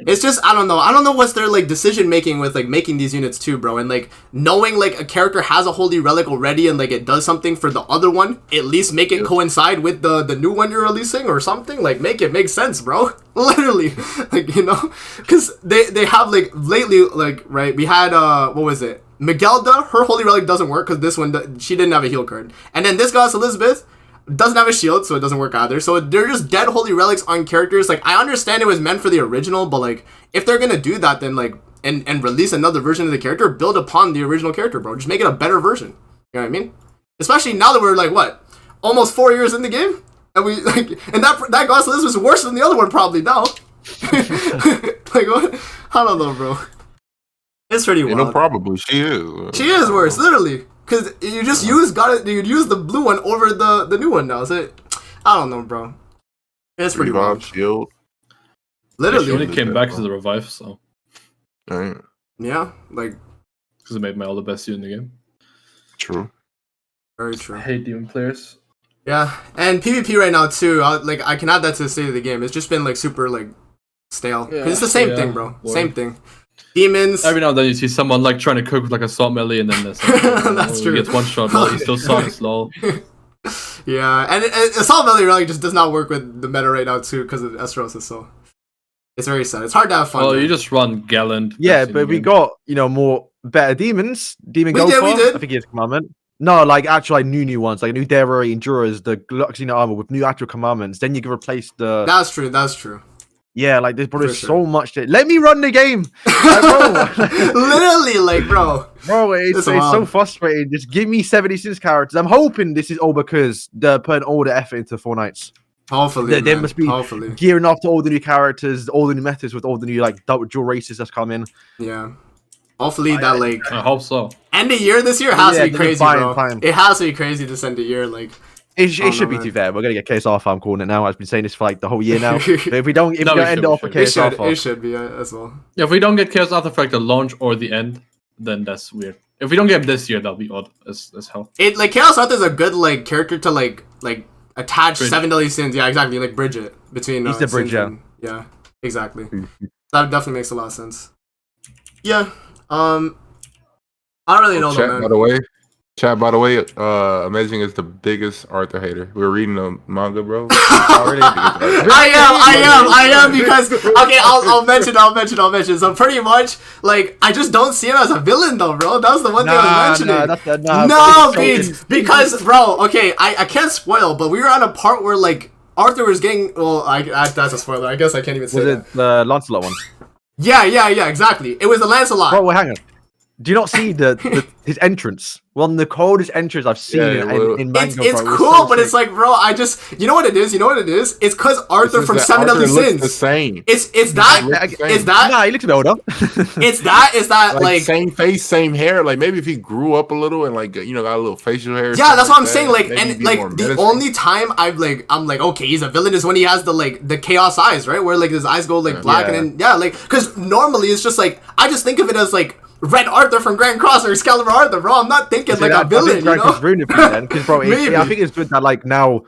it's just I don't know what's their like decision making with like making these units too, bro. And like knowing like a character has a holy relic already and like it does something for the other one, at least make it coincide with the new one you're releasing or something. Like make it make sense, bro. Literally, like you know, because they have like lately like right. We had what was it? Miguelda, her holy relic doesn't work because this one she didn't have a heal card, and then this goddess Elizabeth doesn't have a shield, so it doesn't work either. So they're just dead holy relics on characters. Like I understand it was meant for the original, but like if they're gonna do that, then like and release another version of the character, build upon the original character, bro. Just make it a better version. You know what I mean? Especially now that we're like what, almost 4 years in the game, and we like and that goddess Elizabeth is worse than the other one probably now. Like what? I don't know, bro. It's pretty wild. No, probably she is. She is worse, literally, because you just use the blue one over the new one now. So I don't know, bro. It's pretty wild. Shield. Literally, she only came back to the revive, so yeah, like because it made my all the best unit in the game. True. Very true. I hate demon players. Yeah, and PvP right now too. I can add that to the state of the game. It's just been like super like stale. Yeah. It's the same thing, bro. Boy. Same thing. Demons. Every now and then you see someone like trying to cook with like assault melee, and then there's like, that's true. He gets one shot, he still sucks, lol. Yeah, and assault melee really just does not work with the meta right now too because of Esros, so it's very sad. It's hard to have fun. Well, you just run Gallant. Yeah, but we got more better demons. Demon Gopher, we did. I think he has commandment. No, like actual like new ones, like new Dera Enduras, the Gluxina armor with new actual commandments. Then you can replace the. That's true. Yeah, like there's so much. Let me run the game, like, bro. Literally, like, bro. Bro, it's so frustrating. Just give me 76 characters. I'm hoping this is all because they're putting all the effort into 4 nights. Hopefully, they must be gearing up to all the new characters, all the new methods with all the new like dual races that's coming. Yeah. Hopefully that like. I hope so. End of year this year has to be crazy, bro. It has to be crazy to end the year like. It should be too fair. We're gonna get Case Alpha. I'm calling it now. I've been saying this for like the whole year now. But if we don't end it off with Case Alpha, it should be as well. Yeah, if we don't get Chaos Alpha for like the launch or the end, then that's weird. If we don't get him this year, that'll be odd as hell. It like Chaos Alpha is a good like character to like attach bridge. 7 deadly sins. Yeah, exactly. Like bridge it between. He's the bridge, yeah. Yeah, exactly. That definitely makes a lot of sense. Yeah. I don't really know though, man. Chat, by the way, Amazing is the biggest Arthur hater. We were reading the manga, bro. I am because okay, I'll mention. So pretty much, like, I just don't see him as a villain though, bro. That was the one thing I was mentioning. No, Beats, because bro, okay, I can't spoil, but we were on a part where like Arthur was getting. Well, that's a spoiler. I guess I can't even say that. Was it the Lancelot one? Yeah, exactly. It was the Lancelot. Bro, hang on. Do you not see his entrance? One of the coldest entrances I've seen in manga. It's bro. cool, but it's like, bro, I just, you know what it is? It's because Arthur from Seven Deadly Sins. The same. It's that. Nah, he looks a bit older. It's that like same face, same hair. Like maybe if he grew up a little and like got a little facial hair. Yeah, that's what I'm saying. Like, maybe and like the only time I'm like, okay, he's a villain is when he has the chaos eyes, right? Where like his eyes go like black and then like because normally it's just like I just think of it as like Red Arthur from Grand Cross or Excalibur Arthur, bro. I'm not thinking like a villain, you know? Ruined it for you then, because bro, I think it's good that like now,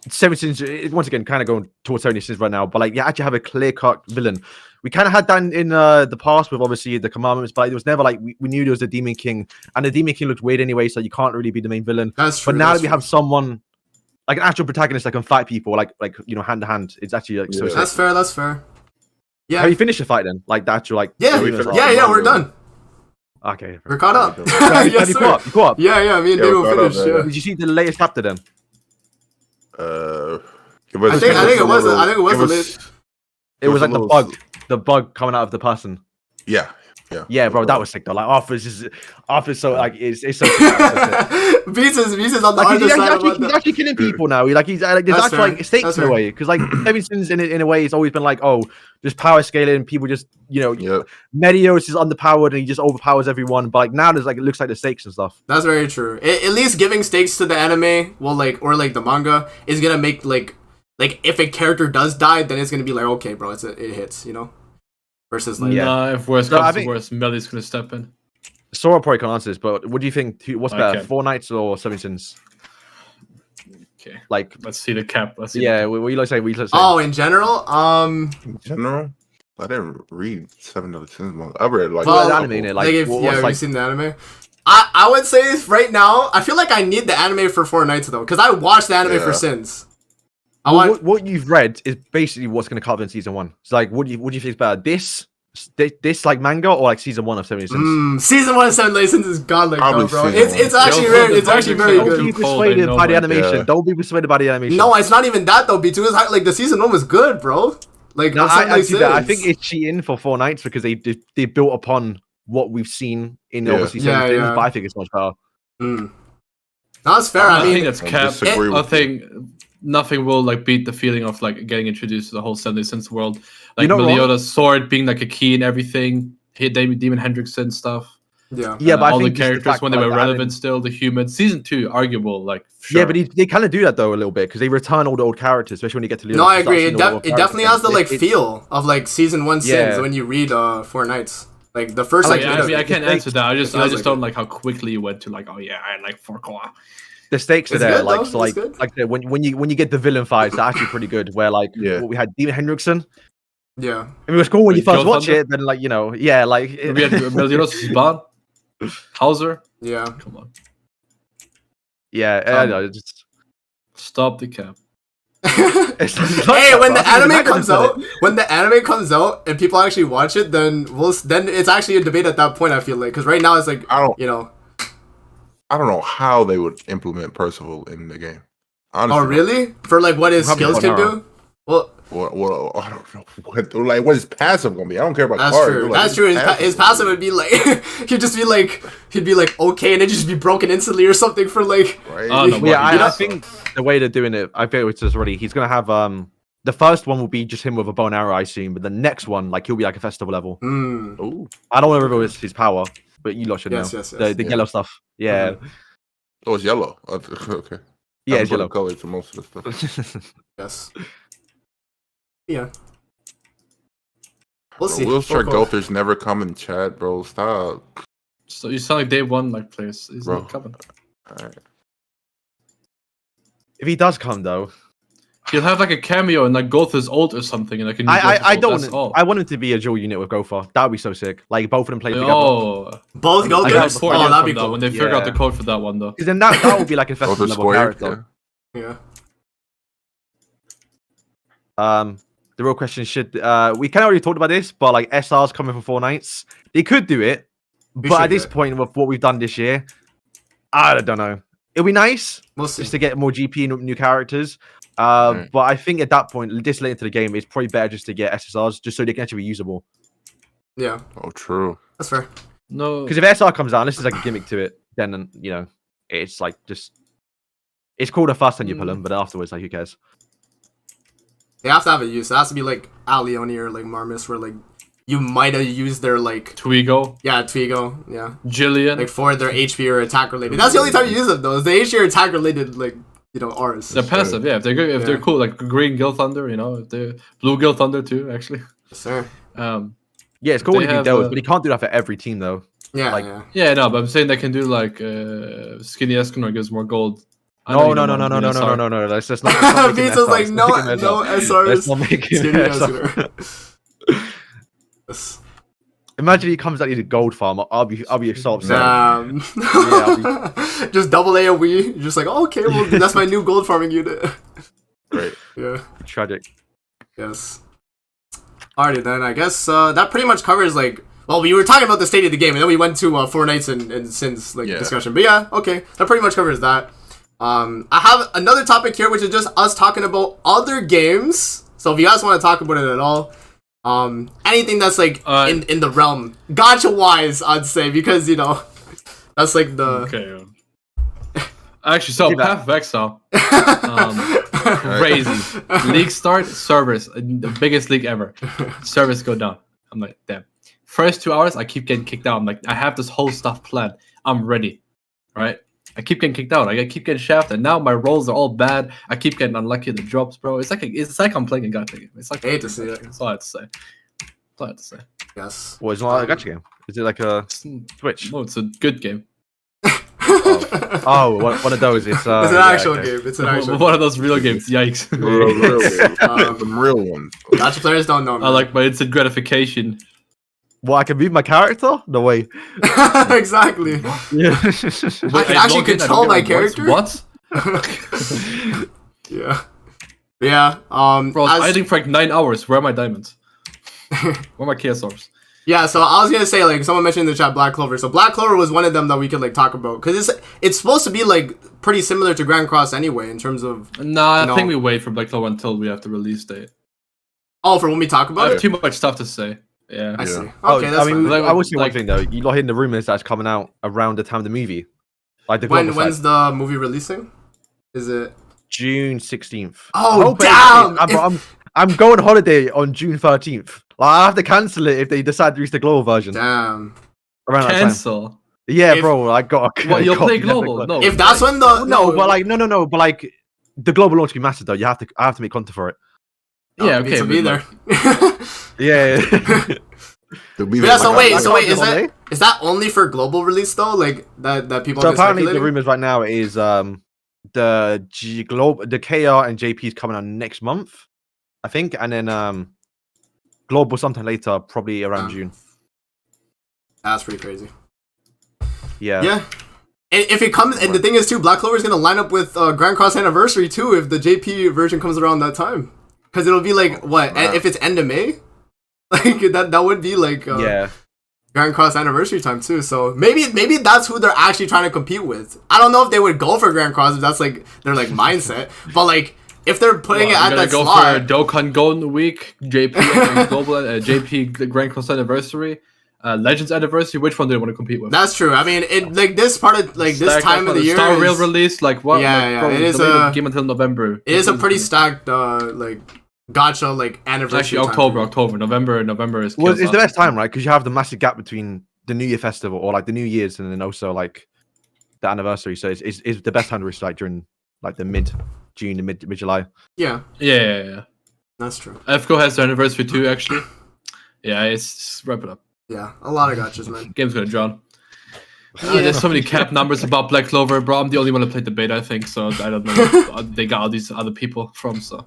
Seven Sins once again kind of going towards Seven Sins right now, but like you actually have a clear cut villain. We kind of had that in the past with obviously the commandments, but it was never like we knew there was a Demon King, and the Demon King looked weird anyway, so you can't really be the main villain. That's true. But now that we have someone like an actual protagonist that can fight people, like hand to hand, it's actually like so. That's fair. That's fair. Yeah. Have you finished the fight then? Like the actual like. Yeah. We're done. Okay. We're caught up. Yes, you caught up? Yeah, me and Dave will finish. Yeah. Did you see the latest chapter then? I think it was the latest. It was like the bug coming out of the person. Yeah. Yeah, bro, that was sick though. Like Arthur's so like it's so. Beats is on the like, other side. He's actually killing people now. Like there's actually like stakes in a way because like Seven Sins in a way it's always been like just power scaling. People just Medios is underpowered and he just overpowers everyone. But like now there's like it looks like the stakes and stuff. That's very true. At least giving stakes to the anime, or the manga is gonna make like if a character does die, then it's gonna be like okay, bro, it hits, you know. Versus like if worse comes to worse, Melly's gonna step in. Sora probably can't answer this, but what do you think? What's better, Four Knights or Seven Sins? Okay, like let's see the cap. What you like say? Oh, in general, In general, I didn't read Seven Deadly Sins manga. I read like the anime in it. Like have you seen the anime? I would say right now, I feel like I need the anime for Four Knights though, because I watched the anime for Sins. What you've read is basically what's going to come up in season 1. So like, what do you think is better? This like manga or like season 1 of Seven Sins? Season 1 of Seven Deadly Sins is godlike though, bro. It's actually very good. Don't be persuaded by the animation. Yeah. Don't be persuaded by the animation. No, it's not even that though. B2 is like the season 1 was good, bro. Like no, I see that. I think it's cheating for Four Knights because they built upon what we've seen in obviously Seven Sins, but I think it's much better. That's fair. I mean, think it's cap. I think nothing will like beat the feeling of like getting introduced to the whole Seven Deadly Sins world. Like Melioda's sword being like a key and everything. Demon Hendrickson stuff. Yeah, but all the characters when they were relevant still. The humans. Season 2, arguable. Like sure. Yeah, but they kind of do that though a little bit because they return all the old characters, especially when you get to. No, I agree. It definitely has the like feel of like season 1 Sins when you read Four Knights. Like the first. I can't answer that. I just don't like how quickly you went to like I like Forkoa. The stakes are there, when you get the villain fights, they're actually pretty good. Where like we had Demon Hendrickson. Yeah, it was cool when you first watch it. Then like we had Meliodas Bond, Hauser. Yeah, come on. Yeah, I know. Just stop the cap. Hey, when the anime comes out, and people actually watch it, then it's actually a debate at that point. I feel like because right now it's like I don't know how they would implement Percival in the game. Honestly. Oh, really? For like what his skills can do? Well, I don't know. What his passive gonna be? I don't care about that's cards. true. That's true. His passive would be like he'd be like okay, and it'd just be broken instantly or something for like. Right. I think the way they're doing it, I feel it's just already. He's gonna have the first one will be just him with a bow and arrow, I assume, but the next one like he'll be like a festival level. Ooh. I don't want to reveal his power. But you lot should know. Yes. The yellow stuff. Yeah. Oh, it's yellow. Okay. Yeah, it's yellow. Color to most of the stuff. Yes. Yeah. We'll see. Wheelchair Gothers never come in chat, bro. Stop. So you sound like day one, like players. He's not coming. All right. If he does come though, he'll have like a cameo and like Gotha's ult or something, and I want him to be a dual unit with Gotha. That would be so sick. Like both of them play together. Both Gothas. That'd be cool. When they figure out the code for that one, though. Because then that would be like a festival level character. Yeah. The real question should we kind of already talked about this, but like SR's coming for Four Knights. They could do it, but at this point with what we've done this year, I don't know. It'll be nice just to get more GP and new characters. But I think at that point, this late into the game, it's probably better just to get SSRs just so they can actually be usable. Yeah. Oh, true. That's fair. No, Because if SR comes out, and this is like a gimmick to it, then you know, it's like just it's called a fuss when you pull them, but afterwards, like who cares? They have to have a use. It has to be like Alioni or like Marmis, where like you might have used their like Twigo, Twigo, Jillian, like for their HP or attack related. That's the only time you use them though. Is the HP or attack related like Auras. they're passive. Yeah, if they're good, if they're cool, like green Guild Thunder, if they're blue Guild Thunder too, actually. Yes, sir. Yeah, it's cool when you do those, but you can't do that for every team though. Yeah. No, but I'm saying they can do like Skinny Escanor gives more gold. No. That's just not. Pizza's like no SRs. Let's not make him Yes. Imagine he comes out with a gold farm. I'll be so upset. Just double AoE. You're just like, oh, okay, well, that's my new gold farming unit. Great. Yeah. Tragic. Yes. Alrighty then. I guess that pretty much covers like. Well, we were talking about the state of the game, and then we went to Four Nights and Sins discussion. But yeah, okay, that pretty much covers that. I have another topic here, which is just us talking about other games. So if you guys want to talk about it at all, anything that's like in the realm, gacha wise, I'd say, because that's like the okay. Actually, so Path of Exile, crazy league start servers, the biggest league ever. Servers go down. I'm like, damn. First 2 hours, I keep getting kicked out. I'm like, I have this whole stuff planned. I'm ready, right? I keep getting kicked out. I keep getting shafted. Now my rolls are all bad. I keep getting unlucky in the drops, bro. It's like I'm playing a gacha game. It's like I hate to see it. That's all I have to say. That's all I have to say. Yes. Well, it's not a gacha game. Is it like a Switch? No, it's a good game. One of those. It's an actual game. It's an actual. One of those real games. Yikes. Real ones. Gacha players don't know. Man. I like my instant gratification. Well, I can move my character? No way. Exactly. Yeah. I can actually control my character. What? Yeah. Yeah. Bro, I was hiding for like 9 hours. Where are my diamonds? Where are my chaos orbs? Yeah, so I was gonna say, like, someone mentioned in the chat Black Clover. So Black Clover was one of them that we could like talk about, because it's supposed to be like pretty similar to Grand Cross anyway in terms of. Nah, I think we wait for Black Clover until we have the release date. Oh, for when we talk about I have it. too much stuff to say. Yeah, I see. Okay, that's that's fine. I will say one thing though. You lot hearing the rumors that's coming out around the time of the movie, like the when's the movie releasing? Is it June 16th? Oh damn! I'm going on holiday on June 13th. Like, I have to cancel it if they decide to release the global version. Damn. Around cancel. That time. Yeah, bro. I got. What, you'll play global? No. If that's when the but like the global launch will be massive though. I have to make content for it. Yeah, okay. To be there. Yeah. So wait, is that only for global release though? Like that people. So apparently the rumors right now is the KR and JP is coming out next month, I think, and then global sometime later, probably around June. That's pretty crazy. Yeah. Yeah. And if it comes, and the thing is too, Black Clover is gonna line up with Grand Cross Anniversary too if the JP version comes around that time, because it'll be like if it's end of May. Like that would be like Grand Cross Anniversary time too. So maybe that's who they're actually trying to compete with. I don't know if they would go for Grand Cross if that's like their like mindset. But like if they're putting it at that go slot, for Dokkan Golden Week, JP Global, JP Grand Cross Anniversary, Legends Anniversary. Which one do they want to compete with? That's true. I mean, it like this part of like this time of the year. Star Rail release, like what? Yeah, bro, it is a game until November. It is a pretty stacked like. Gacha like anniversary. Actually, October, November is. Well, it's the best time, right? Because you have the massive gap between the New Year festival or like the New Year's, and then also like the anniversary. So it's the best time to reach like during like the mid June, the mid July. Yeah. That's true. FCO has their anniversary too, actually. Yeah, it's wrap it up. Yeah, a lot of gachas, man. Game's gonna drown. There's so many cap numbers about Black Clover, bro. I'm the only one that played the beta, I think. So I don't know. They got all these other people from so.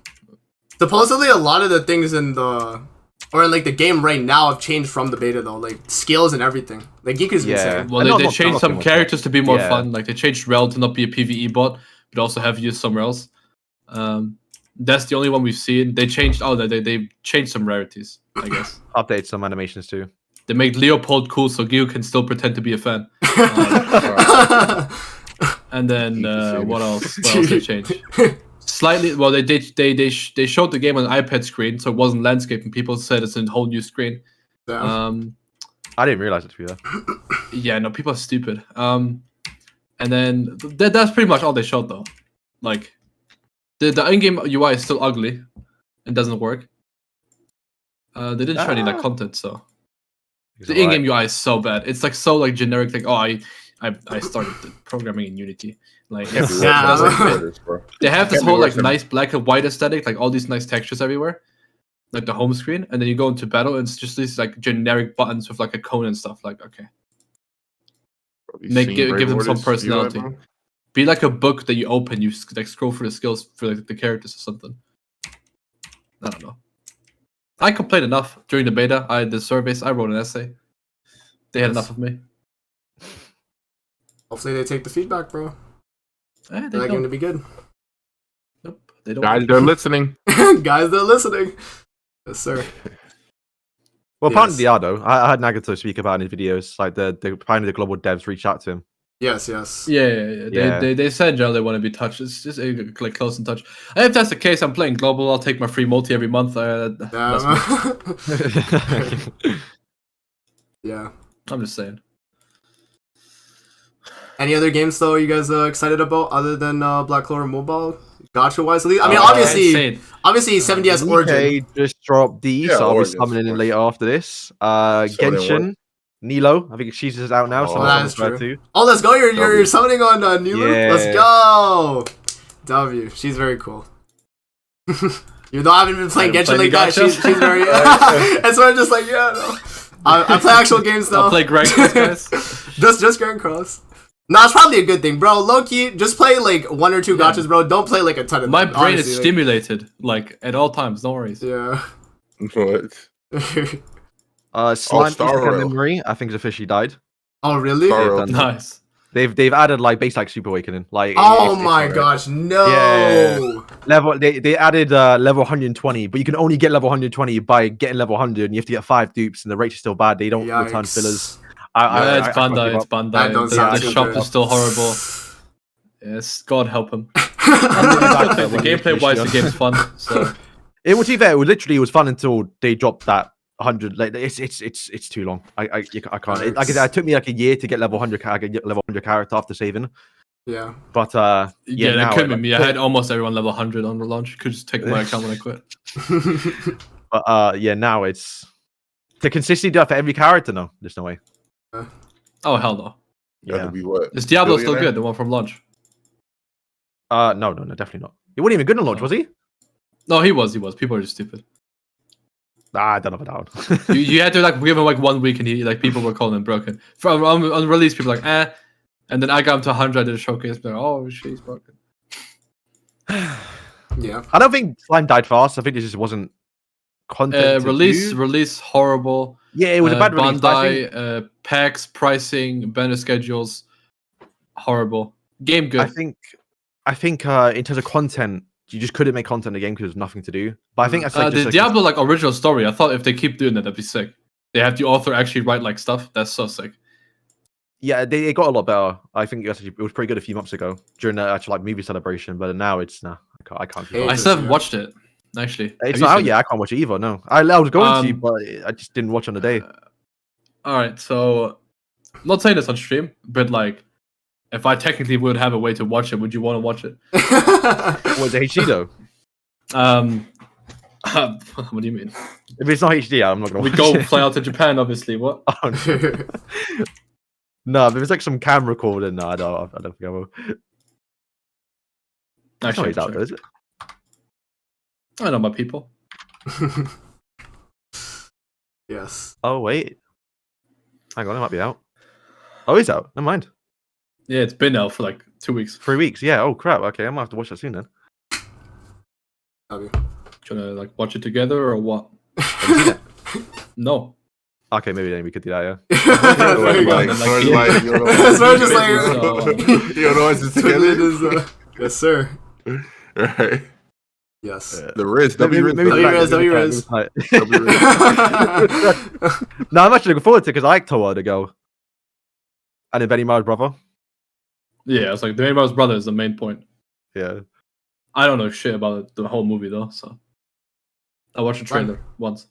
Supposedly, a lot of the things in like the game right now have changed from the beta though, like skills and everything. Like Giku's been saying. Well, they changed some characters to be more fun. Like they changed Rel to not be a PvE bot, but also have used somewhere else. That's the only one we've seen. They changed. They changed some rarities, I guess. Update some animations too. They made Leopold cool, so Giku can still pretend to be a fan. And then what else? What else they changed? Slightly, well, they showed the game on an iPad screen, so it wasn't landscape, and people said it's a whole new screen. I didn't realize it to be there. Yeah, no, people are stupid. And then that's pretty much all they showed though. Like the in-game UI is still ugly and doesn't work. They didn't show any like content, so the in-game UI is so bad. It's like so like generic. Like, oh, I started programming in Unity. Like, Yeah, it's, Yeah. they have this Can't be whole worse like than- nice black and white aesthetic, like all these nice textures everywhere, like the home screen, and then you go into battle, and it's just these like generic buttons with like a cone and stuff. Like, okay, give them some personality. Be like a book that you open, you like scroll through the skills for like the characters or something. I don't know. I complained enough during the beta. I did surveys. I wrote an essay. They had enough of me. Hopefully they take the feedback, bro. They They're going to don't. be good. Nope, they don't. Guys, they're listening. Guys, they're listening. Yes, sir. Well, Yes. apparently they are though. I heard Nagato speak about it in his videos. Like apparently the global devs reached out to him. Yes. Yeah. They said in general they want to be touched. It's just like close in touch. And if that's the case, I'm playing global. I'll take my free multi every month. That's me. Yeah. I'm just saying. Any other games though you guys excited about other than Black Clover Mobile? Gacha wise, I mean, obviously 70S Origin. Okay, just dropped these, Yeah, so I'll be Origins, summoning in of later after this. didn't Genshin, Nilo. I think she's just out now. Oh, So that I'm is excited true. too. Oh, let's go! You're W. summoning on Nulu. Yeah. Let's go. W. She's very cool. Even though I haven't been playing I haven't Genshin like played that, Gacha. she's very. And so I'm just like, yeah, no. I play actual games though. I'll play Grand Cross, guys. just Grand Cross. No, it's probably a good thing, bro. Low-key, just play like 1 or 2 Yeah. gachas, bro. Don't play like a ton of My them, brain honestly, is like- stimulated like at all times. No worries. Yeah. What? Slime Star Isekai Rail. Memory, I think, has officially died. Oh, really? Star They've Rail. done- Nice. They've added like base like Super Awakening. Like Oh it's my alright. gosh, no. Yeah. Level they added level 120, but you can only get level 120 by getting level 100, and you have to get 5 dupes, and the rates are still bad. They don't return Yikes. fillers. Yeah, it's I can't Bandai. give It's up. Bandai. That don't sound The too shop good. is still horrible. Yes, God help him. Back there The when you gameplay wise, the finish, game's fun. So It was fair. It was fun until they dropped that 100. Like it's too long. I can't. Like I said, it took me like a year to get level 100. I could get level 100 character after saving. Yeah. But yeah, now that could be like- me. I had almost everyone level 100 on the launch. Could just take my account when I quit. But yeah, now it's to consistently do it for every character. No, there's no way. Oh hell no. Got Yeah. to be what? Is Diablo still Billionaire? good? The one from launch? No, definitely not. He wasn't even good on launch, was he? No, he was. People are just stupid. I don't know about that one. you had to like give him like 1 week, and he like people were calling him broken. From on release, people were like and then I got him to 100. I did a showcase. Like, oh shit, he's broken. Yeah. I don't think Slime died fast. I think it just wasn't content. to do. Release horrible. Yeah, it was a bad release. but I think- Bandai, packs, pricing, banner schedules, horrible. Game good. I think in terms of content, you just couldn't make content in the game because there's nothing to do. But I think that's like the Diablo like original story. I thought if they keep doing that, that'd be sick. They have the author actually write like stuff. That's so sick. yeah, they got a lot better. I think it was pretty good a few months ago during the actual like movie celebration. But now it's I can't. keep Hey, up. I still haven't yeah. watched it. Actually, It's Have you not out seen yet. it? I can't watch it either. No, I was going to, Um, but I just didn't watch on the day. All right, so I'm not saying this on stream, but like, if I technically would have a way to watch it, would you want to watch it? Was it HD though? What do you mean? If it's not HD, I'm not gonna. We watch go it. fly out to Japan, obviously. What? Oh, no. No, if it's like some camera recording, no, I don't think I will. That's not Actually, out, though, is it? I know my people. Yes. Oh wait, hang on, it might be out. Oh, it's out. Never mind. Yeah, it's been out for like 2 weeks. 3 weeks. Yeah. Oh crap. Okay, I'm gonna have to watch that soon then. W. Do you wanna like watch it together or what? No. Okay, maybe we could do that. Yeah. There you go. Like, Like, so yeah. it's like, you know, So I'm just like, So, you know, it's just Twiddling together. his, yes, sir. Right. Yes. The Riz, W Riz, maybe Riz, W Riz. W Riz. No, I'm actually looking forward to it because I like Toa to go. And then Benny Miles' brother. yeah, it's like the Neymar's brother is the main point. Yeah. I don't know shit about it, the whole movie though, so I watched the Fine. trailer once.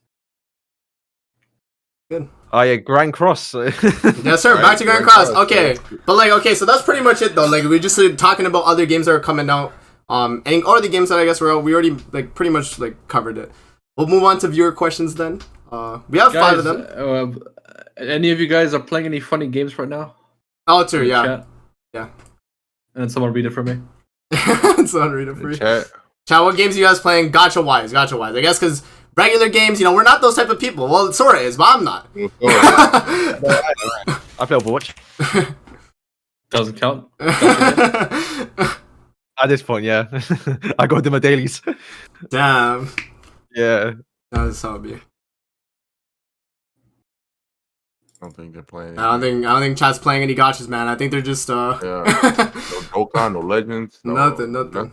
Oh yeah, Grand Cross. Yes, sir. Back to Grand Cross. Okay, but like, okay, so that's pretty much it though. Like, we just talking about other games that are coming out. And all the games that I guess we already like pretty much like covered it. We'll move on to viewer questions then. We have 5 of them. Any of you guys are playing any funny games right now? Alter, yeah. Chat? Yeah. And then someone read it for me. Someone read it for you. Chat. Chat, what games are you guys playing gacha wise? I guess because regular games, we're not those type of people. Well, Sora is, but I'm not. I play Overwatch. Doesn't count. At this point, yeah. I go to my dailies. Damn. Yeah. That's how it be. I don't think they're playing. I don't think chat's playing any gachas, man. I think they're just Yeah. No Dokkan, no Legends. No, nothing.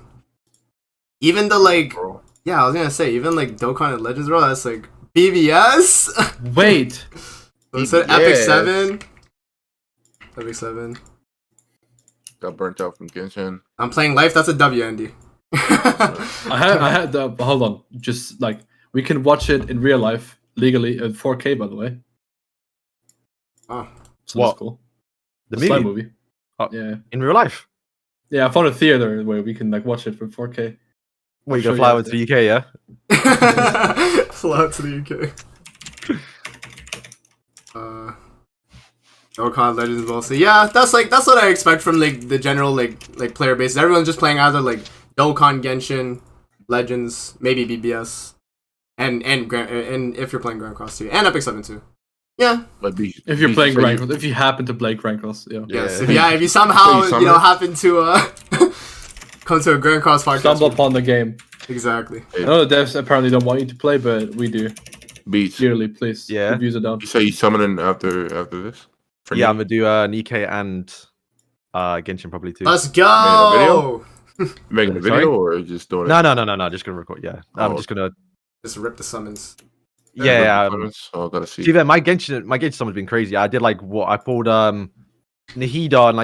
Even the like, bro. yeah, I was gonna say even like Dokkan and Legends, bro. That's like BBS. Wait. It said Epic 7. Epic 7. Got burnt out from Genshin. I'm playing Life. That's a W, Andy. I had the hold on. Just like we can watch it in real life legally in 4K, by the way. Oh, So What? that's cool. The Slime movie movie. Oh. Yeah. in real life. Yeah, I found a theater where we can like watch it for 4K. Where you Sure, gonna fly yeah. over to the UK, yeah? fly out to the UK. Dokkan Legends mostly. Yeah, that's what I expect from like the general like player base. Everyone's just playing either like Dokkan, Genshin, Legends, maybe BBS, and if you're playing Grand Cross too, and Epic 7 too. Yeah. Like If you're playing Grand Cross, if you happen to play Grand Cross, yeah. Yes. If you somehow happen to come to a Grand Cross podcast. Stumble upon the game. Exactly. I know the devs apparently don't want you to play, but we do. Beats. Dearly, please. Yeah. Reviews it down. You say you summoning after this? For Yeah, me? I'm gonna do Nikkei and Genshin probably too. Let's go. Making a Sorry? video or just doing it? No. Just gonna record. Yeah, I'm Oh. just gonna. Just rip the summons. Yeah. Oh, gotta see. See, then my Genshin summon's been crazy. I did like what I pulled Nahida and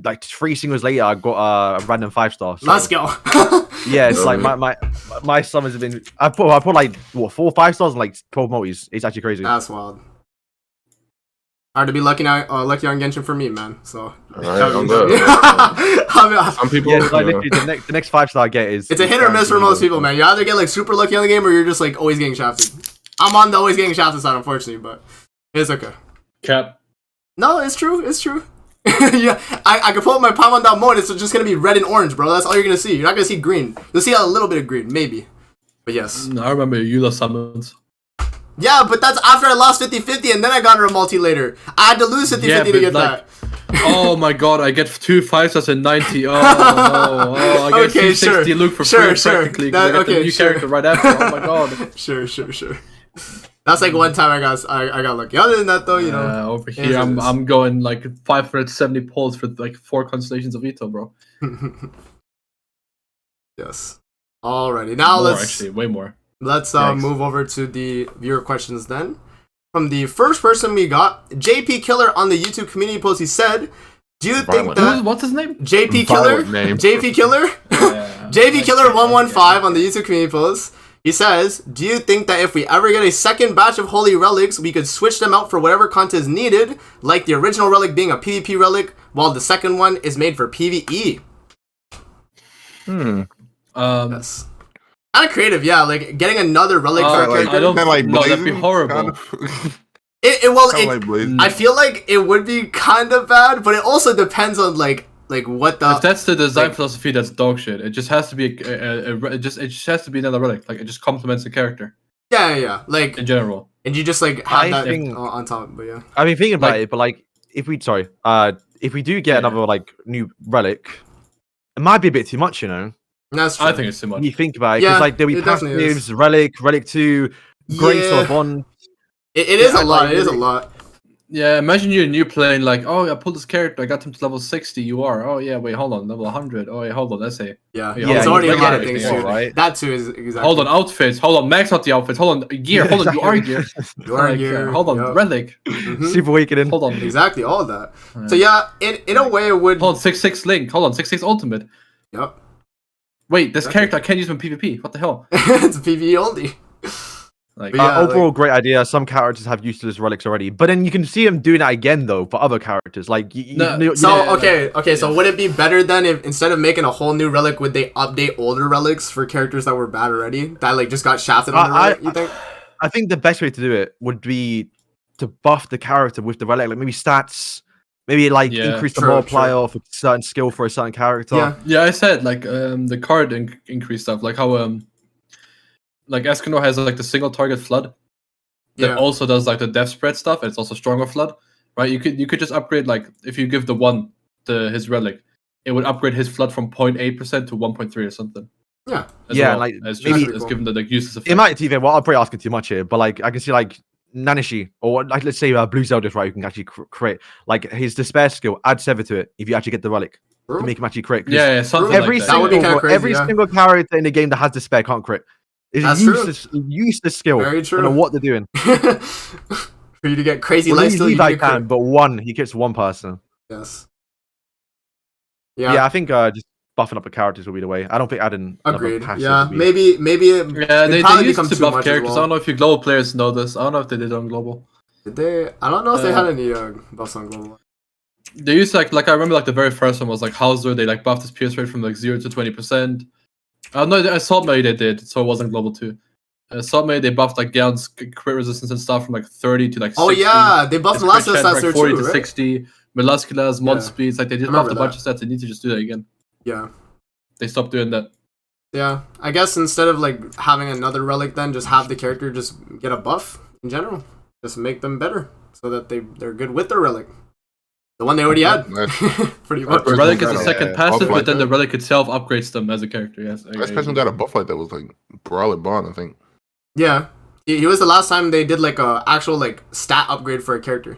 like 3 singles later I got a random 5-star. So, Let's go. yeah, it's like Really? my summons have been. I put like what 4 5-stars and like 12 multis. It's actually crazy. That's wild. Hard to be lucky on Genshin for me, man. So. Alright, I'm good. Some people. Yeah, like literally the next 5-star I get is. It's a hit or miss for most people, man. You either get like super lucky on the game or you're just like always getting shafted. I'm on the always getting shafted side, unfortunately, but it's okay. Cap. No, it's true. Yeah, I can pull up my Paimon mode. It's just gonna be red and orange, bro. That's all you're gonna see. You're not gonna see green. You'll see a little bit of green, maybe. But yes. I remember Eula summons. Yeah, but that's after I lost 50-50 and then I got her a multi later. I had to lose 50-50 to get like, that. Oh my god, I get 2 5-stars and 90. Oh, I get Okay, 260 Luke for free practically. 'Cause I get the new character right after. Oh my god. Sure. That's like one time I got lucky. Other than that, though, Over here, I'm going like 570 pulls for like 4 constellations of Ito, bro. Yes. Alrighty, now Way more. Let's move over to the viewer questions then. From the first person we got, JP Killer on the YouTube community post, he said, "Do you think that What's his name? JP Killer? JP Killer? Yeah. JP Killer 115 on the YouTube community post. He says, "Do you think that if we ever get a second batch of Holy Relics, we could switch them out for whatever content is needed, like the original Relic being a PvP relic, while the second one is made for PvE?" Yes. Kind of creative, yeah. Like getting another Relic for a character. I don't Kinda like no, that'd be Blazing, horrible. Like Blazing. I feel like it would be kind of bad, but it also depends on like what the. If that's the design philosophy, that's dog shit. It just has to be it just has to be another relic. Like it just complements the character. Yeah. Like in general. And you just like have I that think- on top, but yeah. I mean, thinking about Like- it, but like if we do get another like new relic, it might be a bit too much, you know. That's true. I think it's too much. When you think about it, Yeah, because like there'll be it definitely is. passives, relic 2, Great Yeah. Sword Bond. It is Yeah, a lot. like, It is a really- lot. Yeah, imagine you're new playing like, oh, I pulled this character, I got him to level 60. You are. Oh yeah, wait, hold on, level 100. Oh wait, hold on, let's say. Yeah. Yeah, It's you already a look lot at of it, things yeah, too. right? That too is exactly. Hold on, outfits. Hold on, max out the outfits. Hold on, gear. Hold on, you are gear. You are Like, gear, hold on, yeah. relic. Mhm. Super Awakening. Hold on. Exactly, all of that. So yeah, in a way it would. Hold on, 6-6 link. Hold on, 6-6 ultimate. Yep. Wait, this character I can't use him in PvP. What the hell? It's PvE only. Like, But yeah, overall, great idea. Some characters have useless relics already, but then you can see them doing that again though for other characters. Like, So would it be better then if instead of making a whole new relic, would they update older relics for characters that were bad already that like just got shafted on the relic? You think? I think the best way to do it would be to buff the character with the relic, like maybe stats, maybe like increase the multiplier of a certain skill for a certain character. Yeah, I said like the card increase stuff, like how like Escanor has like the single target flood that also does like the death spread stuff, and it's also stronger flood, right? You could just upgrade, like if you give the 1 to his relic, it would upgrade his flood from 0.8% to 1.3 or something. Yeah, like maybe it's given the like useless effect. It might even. Well, I'm probably asking too much here, but like I can see like Nanishi or like let's say Blue Zelda's right, you can actually create like his despair skill. Add 7 to it if you actually get the relic to make him actually crit. Yeah, something every like that would be kind of crazy. Every single character in the game that has despair can't crit. It's a useless skill. Very true. I don't know what they're doing. For you to get crazy life steal, Levi can, but he gets 1 person. Yes. Yeah, I think just buffing up the characters will be the way. I don't think adding. Agreed. Yeah, maybe. They used to buff characters. I don't know if you global players know this. I don't know if they did on global. Did they? I don't know if they had any buffs on global. They used to, like I remember like the very first one was like Hauser. They like buffed his pierce rate from like 0 to 20%. No, Assault Melee they did, so it wasn't global too. Assault Melee they buffed like Gallon's crit resistance and stuff from like 30 to like 60. Oh yeah, they buffed lots of stats there 40 too, to 60. Melasculas, mod speeds, like they just buffed a bunch of stats. They need to just do that again. Yeah. They stopped doing that. Yeah, I guess instead of like having another relic, then just have the character just get a buff in general. Just make them better so that they're good with the relic. The one they already had. Pretty much. The relic is a second passive, but then the relic itself upgrades them as a character. Yes. Last person got a buff like that was like Brawler Bond, I think. Yeah, he was the last time they did like a actual like stat upgrade for a character.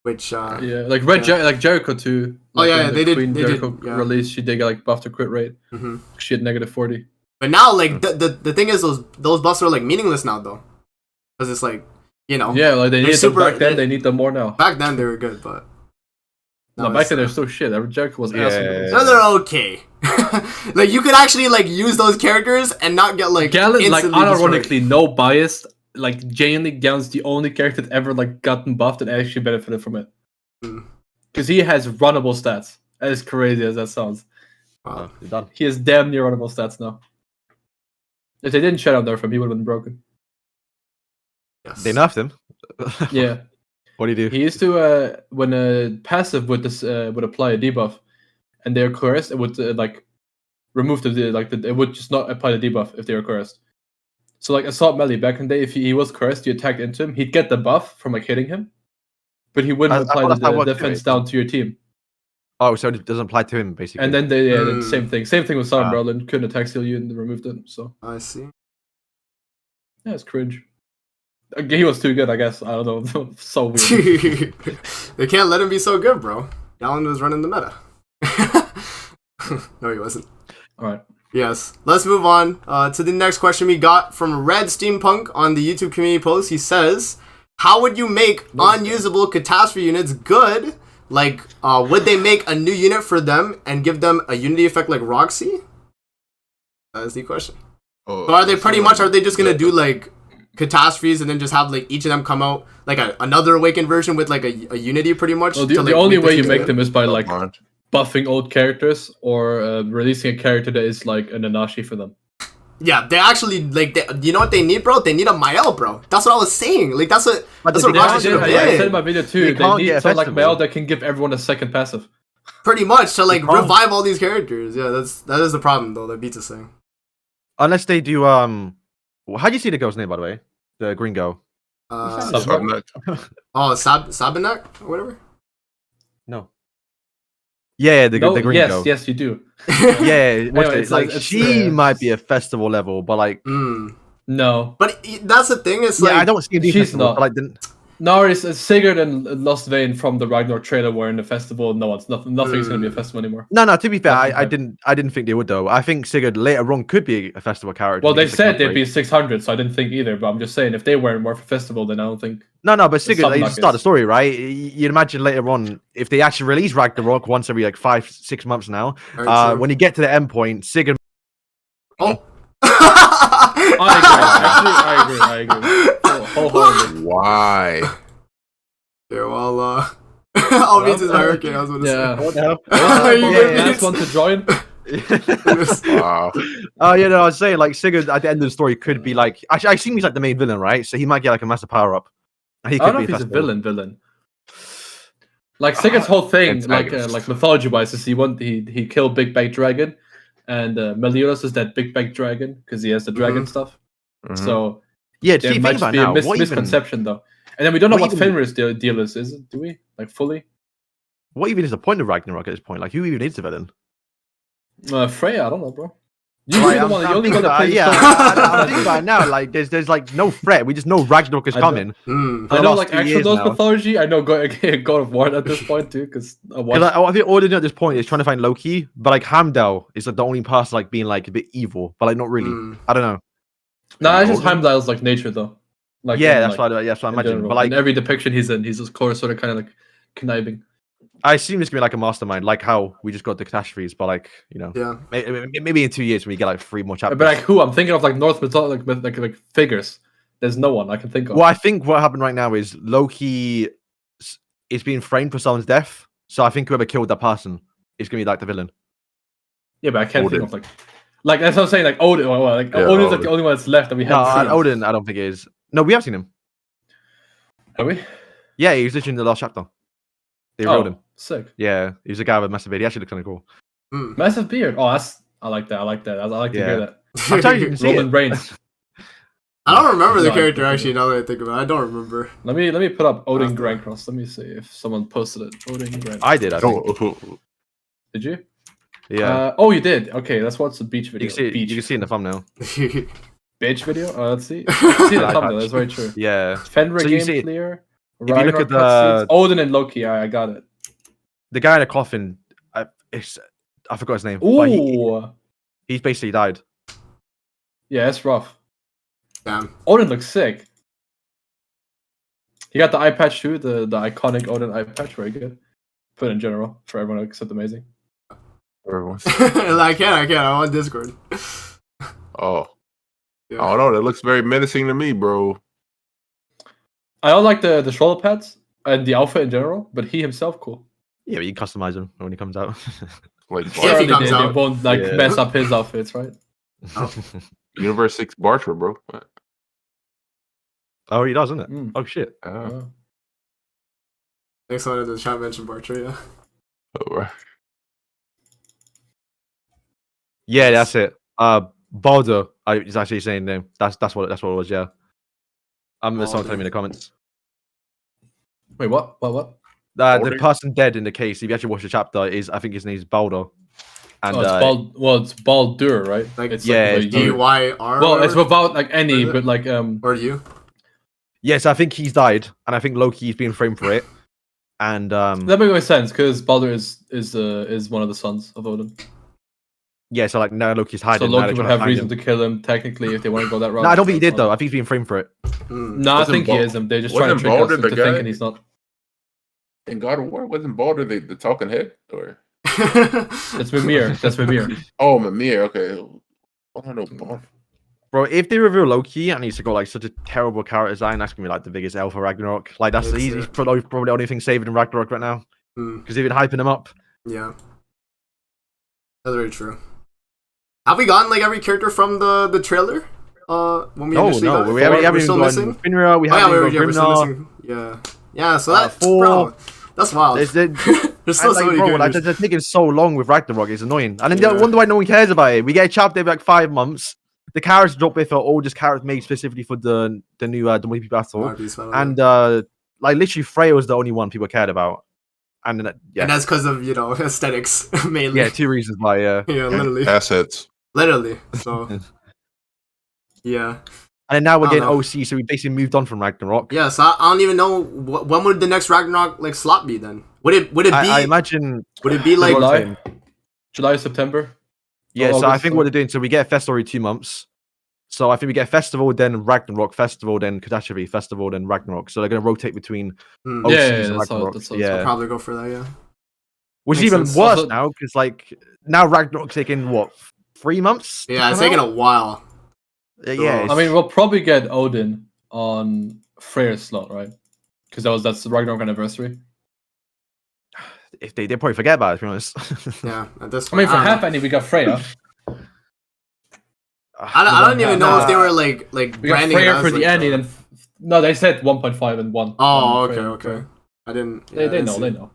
Which like like Jericho too. Like, oh yeah, they did. Queen They Jericho did. release. She did get like buffed to crit rate. Mm-hmm. She had negative 40. But now, like the thing is, those buffs are like meaningless now though, because it's like Yeah, like they needed them back then. They need them more now. Back then they were good, but no, back then they're still shit. Jericho was awesome. No, they're okay. Like you could actually like use those characters and not get like Gallon, like unironically, no bias. Like genuinely, Gallon's the only character that ever like gotten buffed and actually benefited from it. Because he has runnable stats. As crazy as that sounds. Wow. Done. He has damn near runnable stats now. If they didn't shut out nerf him, he would have been broken. Yes. They nerfed him. Yeah. What do you do? He used to when a passive would apply a debuff, and they're coerced, it would like remove it would just not apply the debuff if they were coerced. So like Assault Melee back in the day, if he was coerced, you attacked into him, he'd get the buff from like hitting him, but he wouldn't apply the defense down to your team. Oh, so it doesn't apply to him basically. And then the same thing with Silent Berlin, couldn't attack steal you and they removed it. So I see. Yeah, it's cringe. He was too good, I guess. I don't know. So weird. They can't let him be so good, bro. Gallon was running the meta. No, he wasn't. All right. Yes. Let's move on to the next question we got from Red Steampunk on the YouTube community post. He says, how would you make unusable Catastrophe units good? Like, would they make a new unit for them and give them a unity effect like Roxy? That is the question. So are they just going to do like Catastrophes and then just have like each of them come out like another Awakened version with like a unity pretty much? Well, the only way you make them is by like buffing old characters or releasing a character that is like an Nanashi for them. Yeah, they actually like. You know what they need, bro? They need a Mael, bro. That's what I was saying. Like that's what Roxy should have I did. said in my video too. They need someone like Mael that can give everyone a second passive. Pretty much to like revive all these characters. Yeah, that is the problem though. That Beats is saying. Unless they do how do you see the girl's name by the way? The green girl. Sabanak. Sabanak or whatever. No. Yeah, the green girl. Yes, you do. Yeah, anyway, like she might be a festival level, but like no. But that's the thing. Is like I don't see she's not. Like No, it's Sigurd and Lost Vein from the Ragnarok trailer were in the festival. No, it's nothing's gonna be a festival anymore. No. To be fair, I didn't think they would though. I think Sigurd later on could be a festival character. Well, they said they'd be 600, so I didn't think either. But I'm just saying, if they weren't more for festival, then I don't think. No, but Sigurd, they start the story, right? You'd imagine later on if they actually release Ragnarok once every like 5-6 months now. When you get to the end point, Sigurd. Oh, I agree. Wholeheartedly. Why? Yeah, well, I'll beat his hurricane. I was gonna Yeah. What the hell? Last one to join. Wow. Oh, yeah, no, I was saying like Sigurd at the end of the story could be like. Actually, I assume he's like the main villain, right? So he might get like a massive power up. He I could don't know be if he's a festival. villain. Like Sigurd's whole thing, Antagonist. like mythology wise, is he killed Big Bang Dragon, and Meliodas is that Big Bang Dragon because he has the dragon stuff. Mhm. So Yeah, there see, might think about be now. a What even? misconception though, and then we don't know what what even- Fenrir's deal is it? Do we like fully? What even is the point of Ragnarok at this point? Like, who even is the villain? Freya, I don't know, bro. You Right, the one that plays. yeah, the I'm thinking about it now. Like, there's like no threat. We just know Ragnarok is I don't- coming. Mm. I the know last like 2 actual years Norse now. mythology. I know God of War at this point too, because I Because watched. I think all they know at this point is trying to find Loki, but like Hamdall is like the only person like being like a bit evil, but like not really. Mm. I don't know. Nah, it's just Odin? Heimdall's like nature though. Like Yeah, in, that's like, what I in imagine. general. But like, in every depiction he's in, he's just sort of kind of like conniving. I assume it's gonna be like a mastermind, like how we just got the catastrophes. But like, Yeah. maybe in 2 years when we get like 3 more chapters. But like who? I'm thinking of like North mythology, like figures. There's no one I can think of. Well, I think what happened right now is Loki is being framed for someone's death. So I think whoever killed that person is gonna be like the villain. Yeah, but I can't Odin. think of like that's what I'm saying. Like Odin, Yeah, Odin's like Odin. the only one that's left that we No, haven't seen. Odin, I don't think it is. No, we have seen him. Have we? Yeah, he was literally in the last chapter. They wrote him. Sick. Yeah, he was a guy with a massive beard. He actually looks kind of cool. Mm. Massive beard. Oh, I like that. I like to Yeah. hear that. I'm telling you, you can see Roman it. Reigns. I don't remember the No, I character think actually. Now that I think about it, I don't remember. Let me put up Odin After. Grancross. Let me see if someone posted it. Odin Grancross. I did, I think. Oh, Did you? Yeah. Oh, you did. Okay, let's watch the beach You video. can see it, Beach. you can see in the thumbnail. Beach video. Let's see. I can see the Eye thumbnail. patch. That's very true. Yeah. Fenrir So you game see- clear. if you look Ragnarok at the- cutscenes. Odin and Loki. I got it. The guy in the coffin, I forgot his name. But Ooh. he's basically died. Yeah, it's rough. Damn. Odin looks sick. He got the eye patch too, the iconic Odin eye patch, very good. But in general, for everyone except amazing. everyone's- I can't. I'm on Discord. oh, Yeah. I don't know. That looks very menacing to me, bro. I don't like the shoulder pads and the outfit in general, but he himself cool. Yeah, but you can customize him when he comes out. Like If he Surely comes they out. won't like Yeah. mess up his outfits, right? Universe 6 Bartra, bro. Oh, he does, isn't it? Mm. Oh shit. Oh. Next one is the chat mentioned Bartra. Yeah. Oh, right. Yeah, that's it. Baldur. Is actually saying name. That's what it was. Yeah. Someone Baldur. telling me in the comments. Wait, what? What? The Baldur? person dead in the case, if you actually watch the chapter, is I think his name's Baldur. And It's Baldur, right? Like, It's yeah, like it's the U. DYR. Well, it's without like any, Is it? but like Or you? yes, I think he's died, and I think Loki's being framed for it. And that makes sense because Baldur is one of the sons of Odin. yeah, so like now Loki's hiding. So now Loki they're would trying have find reason him. to kill him technically if they want to go that route. No, I don't think he did though. I think he's being framed for it. Mm. No, I Wasn't think he Bal- is. They're just trying to wasn't trick us Baldur into the guy? thinking he's not. In God of War, wasn't Baldur the talking head? Or That's Mimir. That's Mimir. oh, Mimir. Okay. I don't know. Baldur. Bro, if they reveal Loki and he's got like such a terrible character design, that's gonna be like the biggest L for Ragnarok. Like that's It's, he's probably the only thing saving in Ragnarok right now Mm, because they've been hyping him up. yeah. That's very true. Have we gotten like every character from the trailer? When we initially got it? we haven't We're even still gotten missing. Finra, we Oh, yeah, haven't we're even still got missing. Yeah. Yeah. So that's Thor. bro. That's wild. There's Still so many bro, like, characters. they're taking so long with Ragnarok. It's annoying. And then Yeah. I wonder why no one cares about it. We get a chapter every like 5 months. The characters drop with are all just characters made specifically for the new WP battle. And like literally Freya was the only one people cared about. And then and that's because of aesthetics mainly. yeah, 2 reasons why. Yeah, literally, Assets. literally. So yeah, And then now we're I don't getting know. OC, so we basically moved on from Ragnarok. yeah. So I don't even know when would the next Ragnarok like slot be then? Would it be? I imagine. would it be like? July? July, September. Yeah, Oh, so I August, think what they're doing, so we get a festival every 2 months. So I think we get a festival, then Ragnarok, festival, then Catastrophe, festival, then Ragnarok. So they're going to rotate between Hmm, OCs Yeah, and that's how- Ragnarok. that's how- yeah. I'll probably go for that. Yeah. Which is makes even sense. worse Also- now, because like now Ragnarok's taking what 3 months? to Yeah, it's come taking out? a while. Yeah, I mean, we'll probably get Odin on Freyr's slot, right? Because that's the Ragnarok anniversary. if they probably forget about it, to be honest. Yeah, at this I point. mean, for don't half know. ending, we got Freya. I don't even know if they were like We got branding it Freya as, for the like, ending, and no, they said 1.5 and 1. Oh, on okay, Freya. okay. I didn't. They I know, see. they know.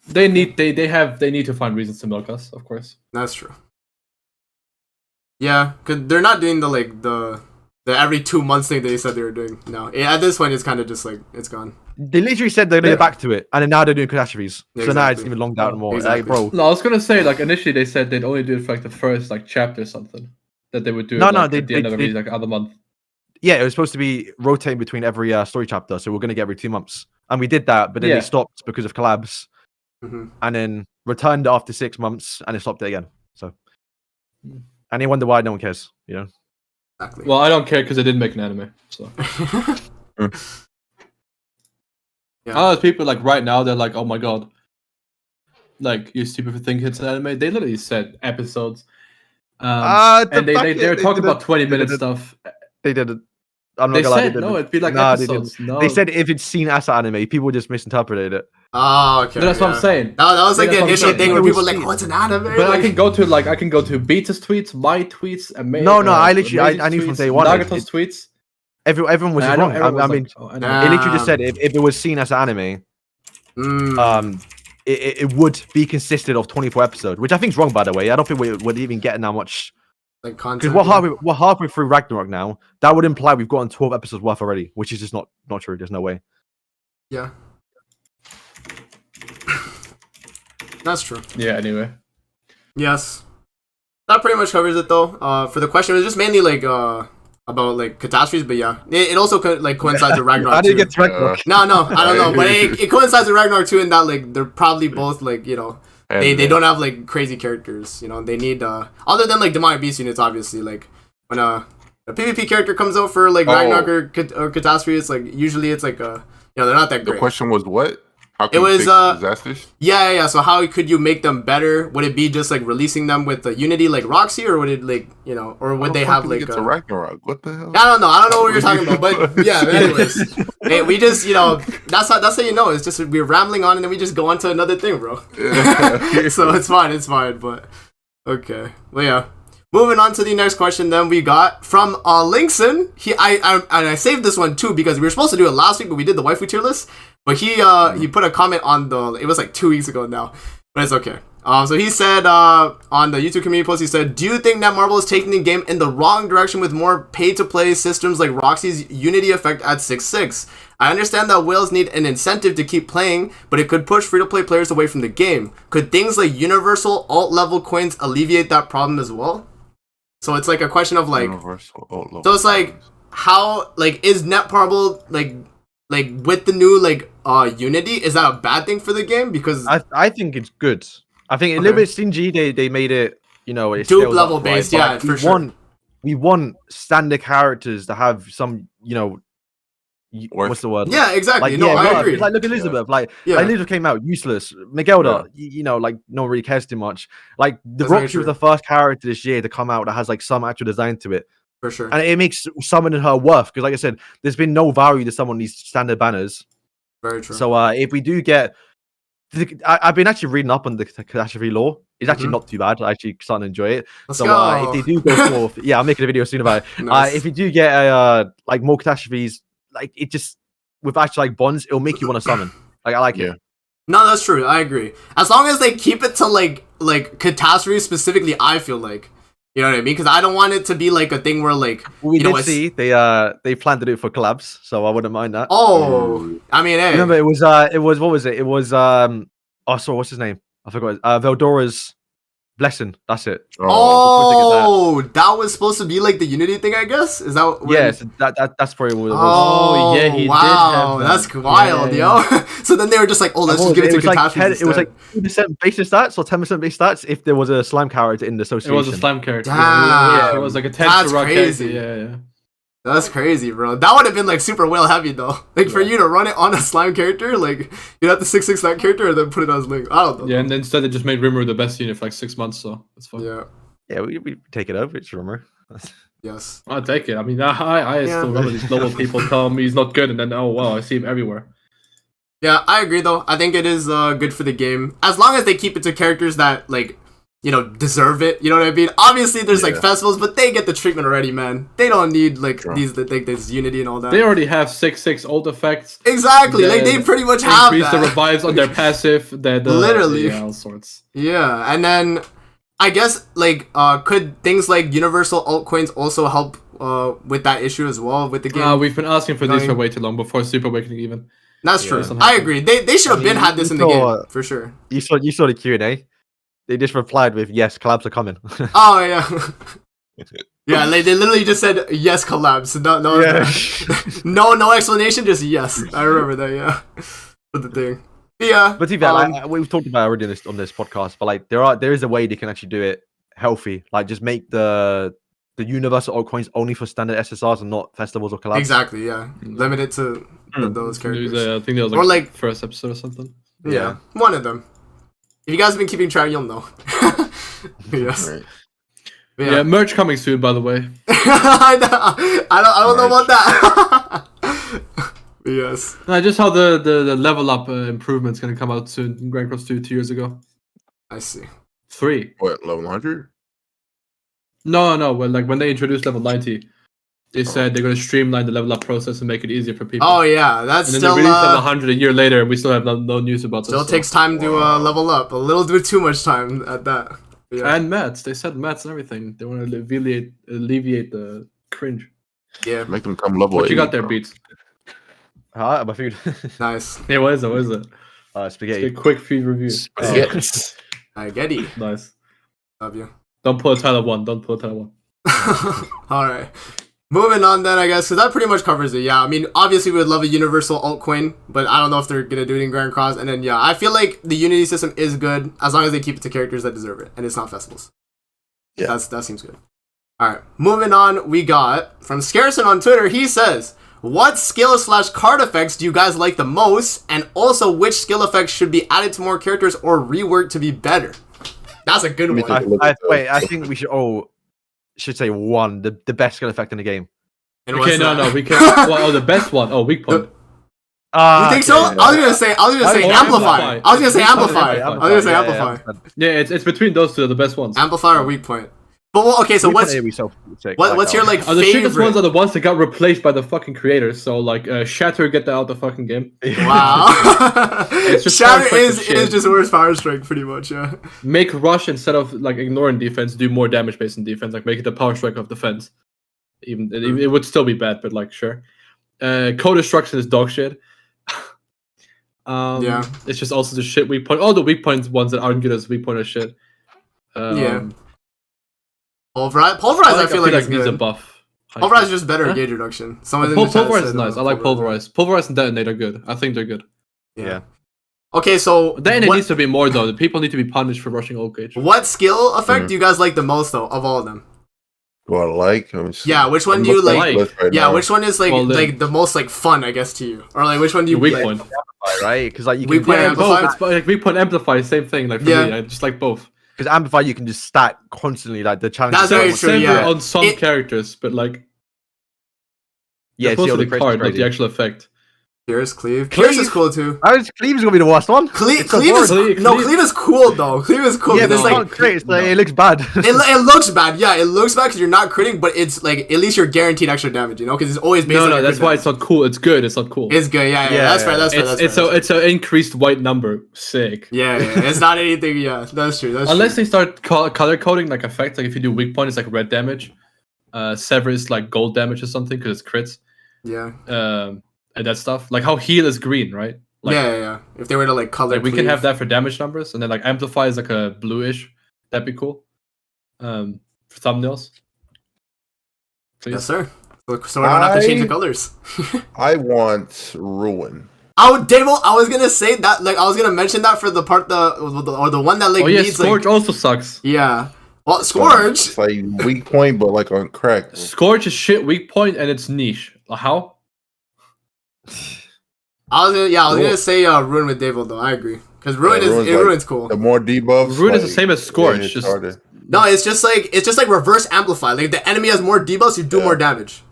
They need to find reasons to milk us, of course. That's true. Yeah, cause they're not doing the every 2 months thing they said they were doing. No, yeah, at this point it's kind of just like it's gone. They literally said they're going to get back to it, and then now they're doing catastrophes. Yeah, So now it's exactly. even long down more. Exactly. Like, bro. No, I was gonna say like initially they said they'd only do it for like the first like chapter or something that they would do. No, it, no, like, they- at the end they- of every like other month. Yeah, it was supposed to be rotating between every story chapter, so we're going to get every 2 months. And we did that, but then Yeah. they stopped because of collabs, and then returned after 6 months, and they stopped it again. So, and they wonder why no one cares, you know? Exactly. Well, I don't care because they didn't make an anime. So Yeah. I know people like right now they're like, oh my god, like you stupid for thinking it's an anime. They literally said episodes. And they're talking about 20-minute stuff. They didn't. I'm not They gonna lie, said they no, didn't. it'd be like Nah, they episodes. didn't. No, They said if it's seen as an anime, people just misinterpreted it. Oh, okay. That's what yeah. I'm saying. That was like Yeah, the that's what I'm initial saying. thing where It people were was like, "Oh, it's an anime." But like, I can go to Beata's tweets, my tweets, No, I literally- I knew from day one, Nagato's tweets. Everyone was And I just know wrong. everyone was I mean, like, oh, I Nah. know. it literally just said if it was seen as an anime, it would be consisted of 24 episodes, which I think is wrong, by the way. I don't think we're even getting that much. like content. Because we're halfway through Ragnarok now. That would imply we've gotten 12 episodes worth already, which is just not true. There's no way. Yeah. That's true. Yeah. Anyway, Yes. That pretty much covers it though. For the question, it was just mainly like about like catastrophes, but yeah, it also like coincides with Ragnarok. I didn't too. get to Ragnarok. No, I don't know, but it coincides with Ragnarok too in that like they're probably both like they don't have like crazy characters. They need other than like demonic beast units, obviously. Like when a PvP character comes out for like Ragnarok or catastrophe, it's like usually it's like they're not that The great. question was what? How can It was, you fix disasters? Yeah. So how could you make them better? Would it be just like releasing them with the Unity like Roxy, or would it like or would they have like get to Ragnarok? What the hell? I don't know what you're talking about, but yeah. Anyways, hey, we just that's how it's just we're rambling on and then we just go on to another thing, bro. So it's fine, but okay. Well, yeah. Moving on to the next question, then we got from Linkson. I saved this one too because we were supposed to do it last week, but we did the waifu tier list. But he put a comment on it was like 2 weeks ago now, but it's okay. So he said on the YouTube community post, he said, "Do you think Netmarble is taking the game in the wrong direction with more pay-to-play systems like Roxy's Unity effect at 6.6? I understand that whales need an incentive to keep playing, but it could push free-to-play players away from the game. Could things like universal alt-level coins alleviate that problem as well?" So it's like a question of like, so it's like how like is Netmarble like with the new like Unity, is that a bad thing for the game? Because I think it's good. I think a little bit stingy. They made it, it dupe scales level up, right? based, But yeah, for sure. We want standard characters to have some, what's the word? Yeah, exactly. Like, I agree. Like, look at Elizabeth. Like Yeah. Elizabeth came out useless. Miguelda, like no one really cares too much. Like the That's very Roxy was true. the first character this year to come out that has like some actual design to it, For sure. and it makes summoning her worth. Because like I said, there's been no value to someone these standard banners. Very true. So if we do get, I've been actually reading up on the catastrophe lore. It's actually not too bad. I actually starting to enjoy it. Let's So go. if they do go forth, yeah, I'm making a video soon about it. Nice. If we do get like more catastrophes, like it just with actual like bonds, it'll make you want to summon. Like I like it. No, that's true. I agree. As long as they keep it to like catastrophe specifically, I feel like. You know what I mean? Because I don't want it to be like a thing where like We did see they planned to do it for collabs, so I wouldn't mind that. Oh, I mean, hey. Remember, it was what was it? It was sorry, what's his name? I forgot. Veldora's blessing. That's it. Oh, that was supposed to be like the Unity thing, I guess. Is that? Yeah, so that's probably what it was. Oh, yeah, he did wow, have that. that's wild, yo. So then they were just like, "Oh, let's just give it to was like catastrophe." it was like 2% basic stats or 10% base stats if there was a slime character in the it association. was a slime character. Damn. Yeah, it was like a 10 That's rock crazy. character. Yeah. That's crazy, bro. That would have been like super whale heavy though. Like for you to run it on a slime character, like you have to 6/6 that character and then put it on Link. I don't know. Yeah, and instead they just made Rimmer the best unit for like 6 months, so it's fine. Yeah. Yeah, we take it over. It's rumor. Yes. I'll take it. I mean, I Yeah. still remember these normal people telling me he's not good, and then oh wow, I see him everywhere. Yeah, I agree though. I think it is good for the game as long as they keep it to characters that like, you know, deserve it. You know what I mean? Obviously, there's like festivals, but they get the treatment already, man. They don't need like these like this unity and all that. They already have 6/6 ult effects. Exactly, like they pretty much have increase that. the revives on their passive. Literally, yeah, all sorts. Yeah, and then I guess like could things like universal altcoins also help with that issue as well with the game? We've been asking for this for way too long before Super Awakening even. That's true. I agree. They should have been had this in the game for sure. You saw the Q&A. They just replied with yes, collabs are coming. Oh yeah. Yeah, like they literally just said yes, collabs. No explanation, just yes. I remember that. Yeah, but the thing. Yeah, but to be fair, we've talked about already on this podcast. But like, there is a way they can actually do it healthy. Like, just make the universal altcoins only for standard SSRs and not festivals or collabs. Exactly. Yeah, limit it to those characters. I think that was or like first episode or something. Yeah, one of them. If you guys have been keeping track, you'll know. Yes. Right. Yeah, merch coming soon, by the way. I don't know about that. Yes. Just how the level up improvement's gonna come out soon in Grand Cross 2 years ago. I see. 3. What, level 100? No. Well, like when they introduced level 90, they said they're gonna streamline the level up process and make it easier for people. Oh yeah, that's and then still they released level 100 a year later, and we still have no news about this. Still takes time to level up. A little bit too much time at that. Yeah. And mats. They said mats and everything. They want to alleviate the cringe. Yeah. Make them come level 8. What you got there, Beats? My food. Nice. Yeah, what is it? Spaghetti. A quick feed review. Spaghetti. Nice. Love you. Don't pull a Tyler 1. All right. Moving on then, I guess, because that pretty much covers it. Yeah, I mean, obviously we would love a universal altcoin, but I don't know if they're going to do it in Grand Cross. And then, yeah, I feel like the Unity system is good as long as they keep it to characters that deserve it, and it's not festivals. Yeah. That seems good. All right. Moving on, we got, from Scarson on Twitter, he says, what skill/card effects do you guys like the most? And also, which skill effects should be added to more characters or reworked to be better? That's a good one. I think we should say one, the best skill effect in the game. And okay, no, we can. The best one. Oh, weak point. You think so? I was gonna say amplify. I was gonna say amplify. Yeah, it's between those two, the best ones. Amplify or weak point. But okay, so what's your like the favorite? cheapest ones are the ones that got replaced by the fucking creators. So like Shatter, get that out the fucking game. Wow. Shatter is just worse power strike pretty much. Yeah. Make rush instead of like ignoring defense, do more damage based on defense. Like make it the power strike of defense. Even it would still be bad, but like sure. Co-destruction is dog shit. Yeah. It's just also the shit weak point. All the weak points ones that aren't good as weak point are shit. Yeah. Pulverize, I feel like needs a buff. Pulverize is just better at gauge reduction. Pulverize is nice. I like Pulverize. Pulverize and Detonate are good. I think they're good. Yeah. Okay, so Detonate needs to be more though. The people need to be punished for rushing old gauge. What skill effect do you guys like the most though of all of them? What I like? Yeah, which one do you like? Which one is like the most like fun, I guess, to you? Or like which one do you weak like? point, right? Because like you weak can point amplify. Both. It's like weak point amplify, same thing. Like for me, I just like both. Because amplify, you can just stack constantly. Like the challenge. That's very true. Yeah, on some characters, but like it's the card, not the actual effect. Pierce, Cleave is cool too. Cleave is gonna be the worst one. Cleave is cool though. Cleave is cool. Yeah, but it's like crit. It looks bad. it looks bad. Yeah, it looks bad because you're not critting, but it's like at least you're guaranteed extra damage. You know, because it's always based on. No, that's why it's not cool. It's good. It's not cool. It's good. Yeah. That's fair. It's an increased white number. Sick. Yeah. It's not anything. Yeah, that's true. Unless they start color coding like effects, like if you do weak point, it's like red damage. Sever is like gold damage or something because it's crits. Yeah. And that stuff, like how heal is green, right? Like, yeah. If they were to like color, like we can have that for damage numbers, and then like amplify is like a bluish. That'd be cool. For thumbnails. Please. Yes, sir. So we don't have to change the colors. I want Ruin. Davo, I was gonna say that. Like I was gonna mention that for the part the one that like needs Scourge also sucks. Yeah. Well, Scourge. It's like weak point, but like on crack. Scourge is shit weak point, and it's niche. How? I was gonna say Ruin with Devil though. I agree because Ruin's cool. The more debuffs, Ruin is the same as Scourge. No, it's just like reverse amplify. Like the enemy has more debuffs, you do more damage.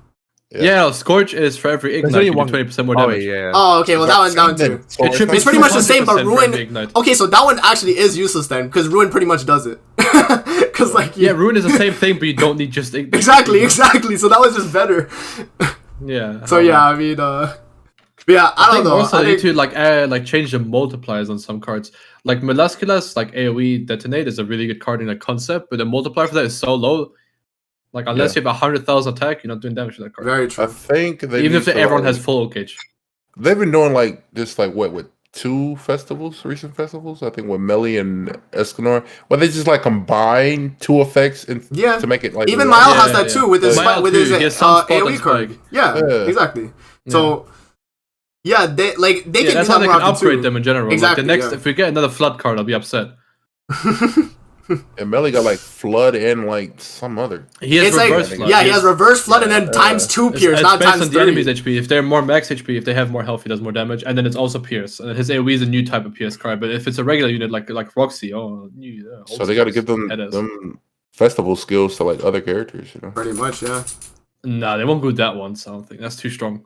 Yeah, Scorch is for every ignite, you do 20% more damage. yeah. Oh, okay, well that one too. It's pretty much the same, but Ruin. Okay, so that one actually is useless then, because Ruin pretty much does it. Because Ruin is the same thing, but you don't need just ignite. Exactly. So that was just better. Yeah. So yeah, I mean, yeah, I don't know. Also, you need to like change the multipliers on some cards. Like Melasculas, like AoE detonate is a really good card in a concept, but the multiplier for that is so low. Like unless you have 100,000 attack, you're not doing damage to that card. Very true. I think even if everyone has full cage. They've been doing like this, like what with 2 festivals, recent festivals. I think with Melly and Escanor, where they just like combine 2 effects to make it like. Even Mile has that too with his AoE card. Spike. Yeah, exactly. So. Yeah, they can do that's that how they can more often upgrade too. them in general. Exactly. Like if we get another flood card, I'll be upset. And Melly got like flood and like some other. He has reverse flood. Yeah, he has reverse flood and then times 2 pierce, not based times on 3. the enemy's HP. If they're more max HP, if they have more health, he does more damage, and then it's also pierce. And his AoE is a new type of pierce card. But if it's a regular unit like Roxy, so they got to give them festival skills to like other characters, you know. Pretty much, yeah. Nah, they won't go that once. I don't think that's too strong.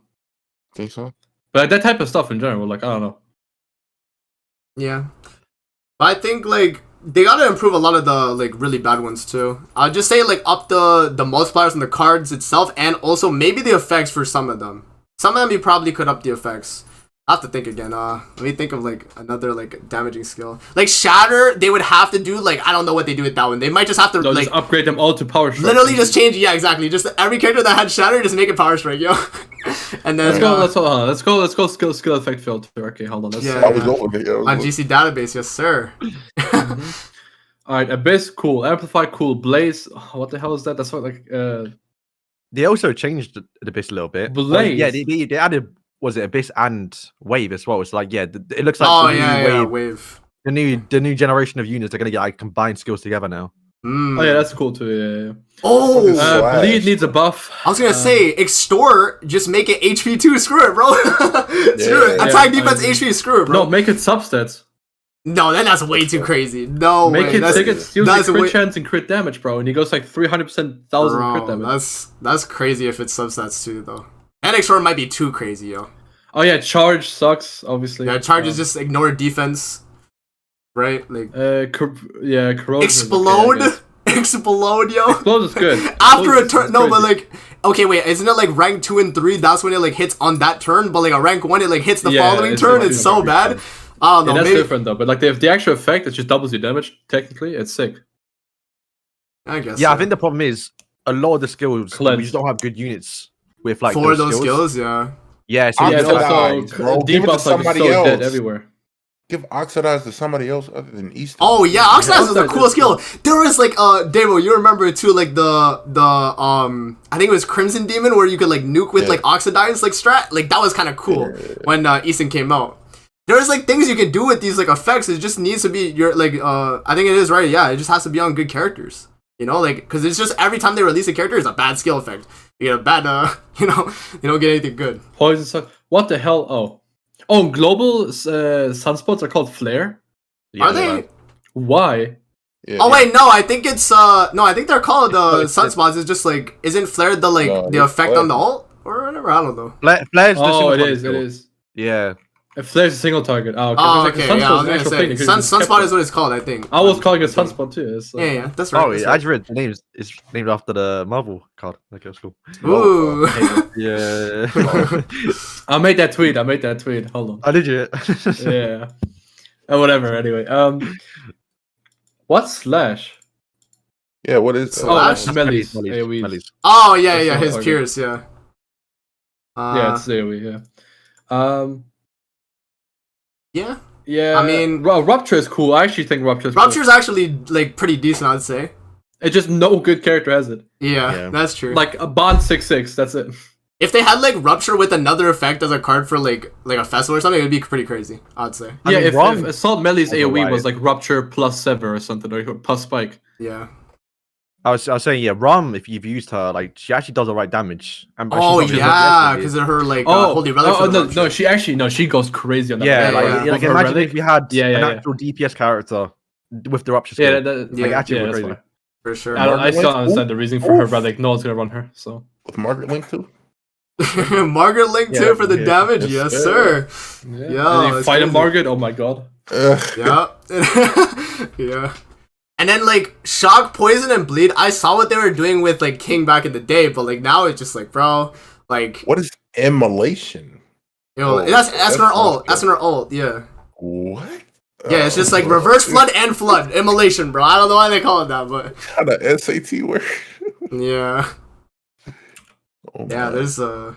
Think so? But like, that type of stuff in general, like I don't know. Yeah, but I think like they gotta improve a lot of the like really bad ones too. I'll just say like up the multipliers on the cards itself, and also maybe the effects for some of them. Some of them you probably could up the effects. I have to think again. Let me think of like another like damaging skill. Like Shatter, they would have to do like I don't know what they do with that one. They might just have to just upgrade them all to Power Strike. Literally just change. Yeah, exactly. Just every character that had Shatter, just make it Power Strike, yo. And then let's go skill effect filter. Okay, hold on. On GC database, yes sir. All right, Abyss, cool. Amplify, cool. Blaze, what the hell is that? That's what like. They also changed the Abyss a little bit. Blaze. Yeah, they added. Was it Abyss and Wave as well? It's like it looks like Wave. The new generation of units are gonna get like combined skills together now. Oh yeah, that's cool too. Yeah. Oh, Bleed needs a buff. I was gonna say Extort, just make it HP 2. Screw it, bro. Screw it. Attack defense HP. Screw it, bro. No, make it substats. No, then that's way too crazy. No make way. It steals the crit chance and crit damage, bro, and he goes like 300,000 crit damage. That's crazy if it's substats too, though. And Extort might be too crazy, yo. Oh yeah, charge sucks, obviously. Yeah, charge is just ignore defense, right? Like corrosion. Explode, explode, yo. Explode is good. After a turn, no, but like, okay, wait, isn't it like rank 2 and 3? That's when it like hits on that turn, but like a rank 1, it like hits the following turn. It's so bad. I don't know. That's different though. But like the actual effect, it just doubles your damage. Technically, it's sick. I guess. Yeah, I think the problem is a lot of the skills we just don't have good units with like for those skills. Yeah. Yeah, so also debuffs are so dead everywhere. Give Oxidize to somebody else other than East. Oh yeah, Oxidize is a cool skill. There was like Davo, you remember too, like the I think it was Crimson Demon where you could like nuke with like Oxidize like strat. Like that was kind of cool when Easton came out. There's like things you can do with these like effects. It just needs to be your like I think it is right. Yeah, it just has to be on good characters. You know, like because it's just every time they release a character, it's a bad skill effect. You get a bad you don't get anything good. Poison suck. What the hell? Oh, global sunspots are called flare. Yeah, are they? Why? Yeah, oh wait, no. I think it's no. I think they're called sunspots. It's just like isn't flare the like the effect on the ult or whatever? I don't know. Flare's the it is. Yeah. If flare's a single target. Oh, okay. Yeah, I was gonna say sunspot is what it's called. I think. I was calling it sunspot too. Yeah, that's right. Oh, I just read the name is named after the Marvel card. Okay, that's cool. Ooh. Yeah. I made that tweet. Hold on. Oh, did you? Yeah. Whatever. Anyway, what's Slash? Yeah, what is Slash? Melis. Oh yeah, his Pierce. Yeah. Yeah, it's AoE. Yeah. Yeah. I mean, Rupture is cool. I actually think Rupture is actually like pretty decent. I'd say. It's just no good character has it. Yeah, that's true. Like a Bond 6/6. That's it. If they had like Rupture with another effect as a card for like a festival or something, it would be pretty crazy. I'd say. Yeah, if Assault Melee's AoE was like Rupture plus Sever or something, or plus Spike. Yeah. I was saying, yeah, Rom, if you've used her, like, she actually does the right damage. Because of her, like, Holy Relic. She goes crazy on that. Yeah, like imagine if you had an actual DPS character with the Rupture skill. Actually crazy. For sure. I still don't Margaret understand the reasoning for her, but like no one's gonna run her. So with Margaret Link too. Margaret Link too for the damage. Yes, sir. yeah. Yo, and you that's fight a crazy. Margaret. Oh my god. Yeah. Yeah. And then like shock, poison, and bleed. I saw what they were doing with like King back in the day, but like now it's just like, bro, like What is immolation? that's Escanor ult. not good. Escanor ult. Yeah. What? Yeah, it's just like reverse flood and flood immolation, bro. I don't know why they call it that, but How the SAT work? yeah. Oh Yeah, my. there's a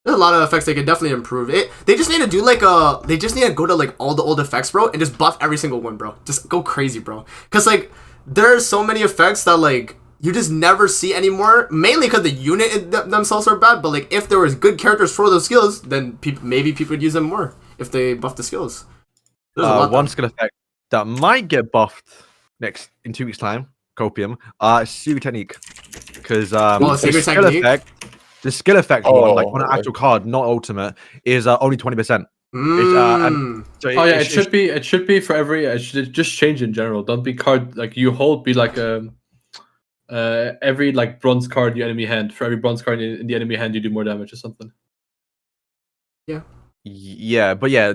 lot of effects they could definitely improve. They just need to do like they just need to go to like all the old effects, bro, and just buff every single one, bro. Just go crazy, bro. Cause like there's so many effects that like you just never see anymore. Mainly because the unit themselves are bad. But like if there was good characters for those skills, then maybe people would use them more if they buff the skills. There's a lot One though. skill effect that might get buffed in 2 weeks' time. Copium. Secret technique. Because Secret technique? the skill effect Oh, one, like on an okay. actual card, not ultimate, is only 20%. Mm. So Oh yeah, it should be for every. It should just change in general. Don't be card like you hold. Be like every like bronze card in your enemy hand. For every bronze card in the enemy hand, you do more damage or something. Yeah, but yeah,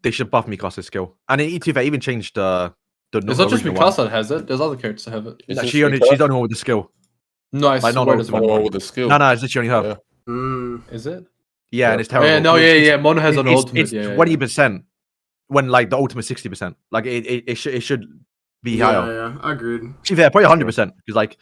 they should buff Mikasa's skill, and in E2 they even changed the. It's not just original one. Mikasa that has it. There's other characters that have it. Is Like, this she's the because- only one with the skill. No, I Like, no, swear no, there's Oh, one more. with the skill. No, it's literally only her. Yeah. Mm. Is it? Yeah, and it's terrible. Yeah, no, yeah. Mono has an It's ultimate. Yeah, 20% when like the ultimate 60%. Like it should be higher. Yeah, agreed. Actually, yeah, probably 100% because like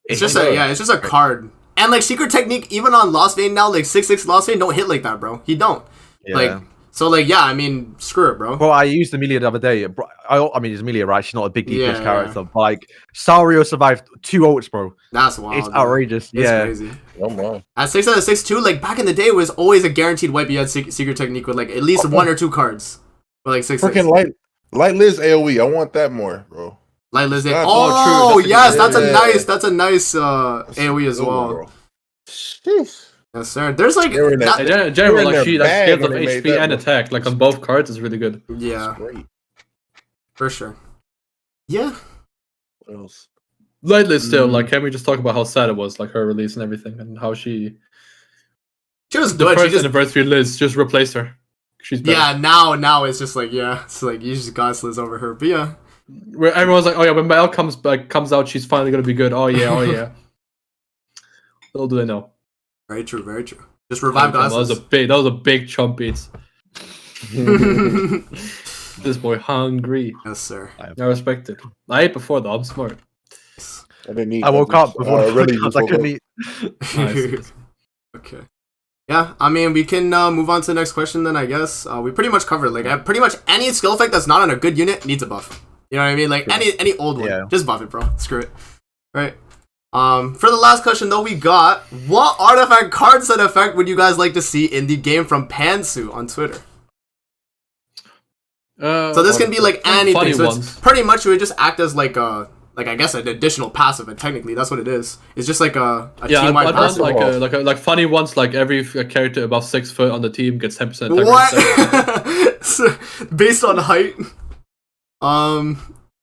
It's just a card. And like secret technique, even on Lost Vein now, like 6/6 Lost Vein don't hit like that, bro. He don't. yeah. Like so, like yeah. I mean, screw it, bro. Well, I used Amelia the other day. I mean, it's Amelia, right? She's not a big DPS Yeah, character, but like Sario survived 2 ults, bro. That's wild. It's dude. outrageous. It's Yeah. crazy. Oh my. At 6 out of 6 too, like back in the day, it was always a guaranteed wipe. You had secret technique with like at least 1 or 2 cards. For like 6/6. Freaking light Liz AOE. I want that more, bro. Light Liz. That's- Oh, true. yes, That's that's a nice AOE as Ooh, well. bro. Sheesh. Yes, sir. There's like They're in that- In general, in like their she like bag scales when up they made HP that and one. attack like on both cards is really good. yeah, Great. for sure. Yeah. What else? Lightly still, like can we just talk about how sad it was, like her release and everything, and how she She was the good. She first just anniversary Liz just replaced her. She's better. yeah. Now it's just like it's like you just got Liz over her. But yeah. Where everyone's like, oh yeah, when Belle comes out, she's finally gonna be good. Oh yeah. Little do they know. Very true. Very true. Just revive That was a big chump beats. Gosses. This boy hungry. Yes, sir. I respect it. I ate before though. I'm smart. I didn't eat. I woke up before the really podcast, just I woke couldn't up. eat. Nice. Okay. Yeah, I mean, we can move on to the next question then, I guess. We pretty much covered, like, pretty much any skill effect that's not on a good unit needs a buff. You know what I mean? Like, any old one. Yeah. Just buff it, bro. Screw it. Right. For the last question, though, we got, what artifact card set effect would you guys like to see in the game from Pansu on Twitter? So this can be, like, anything. Funny So ones. it's pretty much, it would just act as, like, I guess an additional passive, and technically that's what it is. It's just like a Yeah, team-wide I'd want passive. like funny ones, like every character above 6 foot on the team gets 10% attack. What? So, based on height?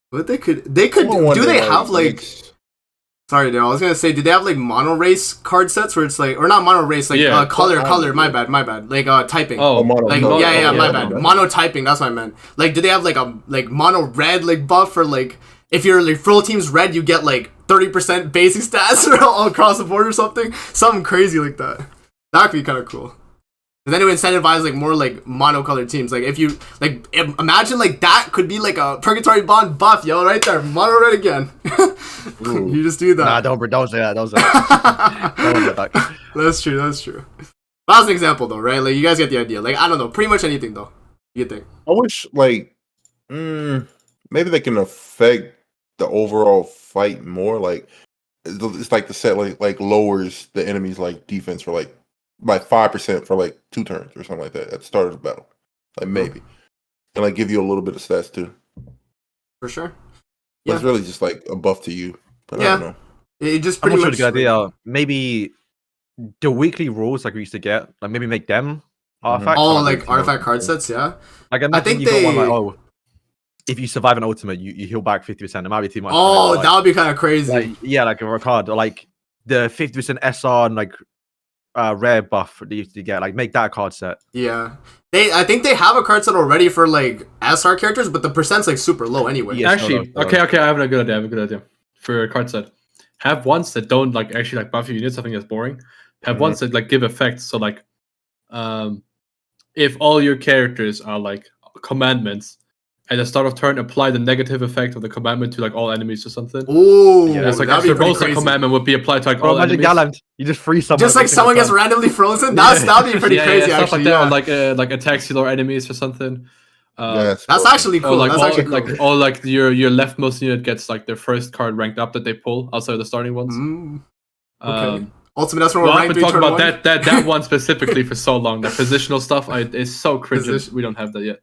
What they could do they have like? Sorry, dude. I was gonna say, do they have like mono race card sets where it's like, or not mono race, like Yeah. color. My bad. Like typing. Oh, mono. Like Oh, yeah, my yeah, bad. yeah. Mono typing. That's what I meant. Like, do they have like a mono red like buff for like if your like full team's red, you get like 30% basic stats all across the board or something? Something crazy like that. That could be kind of cool. And then it would incentivize like more like monocolored teams. Like if you like imagine like that could be like a Purgatory Bond buff, yo, right there, mono red again. You just do that. Nah, don't say that. Don't say that. Don't say that. That's true. That's an example though, right? Like you guys get the idea. Like I don't know, pretty much anything though. You think? I wish like maybe they can affect the overall fight more. Like it's like the set like lowers the enemy's like defense for like by 5% for like 2 turns or something like that at the start of the battle. Like maybe. And like give you a little bit of stats too. For sure. But it's really just like a buff to you. But I Yeah. don't know. It just I'm pretty not sure much. the good idea. Maybe the weekly rules like we used to get, like maybe make them artifacts. Oh, or like artifact card sets, yeah. Like I imagine think you got one they- like if you survive an ultimate, you heal back 50%. It might be too much. Oh, like, that would be kind of crazy. like like a card, or like the 50% SR and like rare buff that you get. Like make that a card set. Yeah, I think they have a card set already for like SR characters, but the percent's like super low anyway. Yeah. Actually, okay, I have a good idea for a card set. Have ones that don't like actually like buff your units, something that's boring. Have ones that like give effects. So like, if all your characters are like commandments, at the start of turn, apply the negative effect of the commandment to like all enemies or something. Ooh, Yeah, That's like that'd be extra pretty rosa crazy. commandment would be applied to like Bro, all imagine enemies. Galand. You just freeze someone. Just like every single someone gets time. randomly frozen. That'd be pretty crazy stuff actually. like that, Yeah. or like attacks your enemies or something. Yes, That's actually Or cool. like That's all, actually cool. like all like your leftmost unit gets like their first card ranked up that they pull outside of the starting ones. Okay. Ultimate that's from Well, a I've rank been 3 talking turn about 1. that one specifically for so long. That positional stuff is so cringe. Position- We don't have that yet.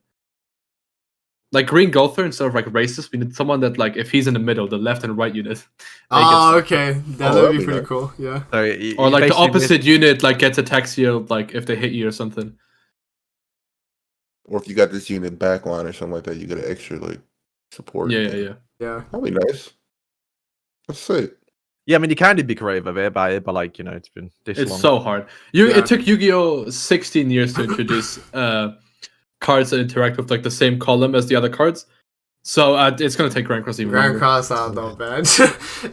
Like Green Gulfer, instead of like racist, we need someone that like if he's in the middle, the left and right unit. Oh, okay. That would that'd be be pretty nice. cool. Yeah. So Or you like the basically opposite unit like gets attacks you like if they hit you or something. Or if you got this unit backline or something like that, you get an extra like support. Yeah. Yeah. That'd be nice. That's sick. Yeah, I mean, you can be creative about it, but like, you know, it's been this It's long. so hard. Yeah. It took Yu-Gi-Oh 16 years to introduce cards that interact with like the same column as the other cards. So it's gonna take Grand Cross even Grand longer. Cross, I don't know, man.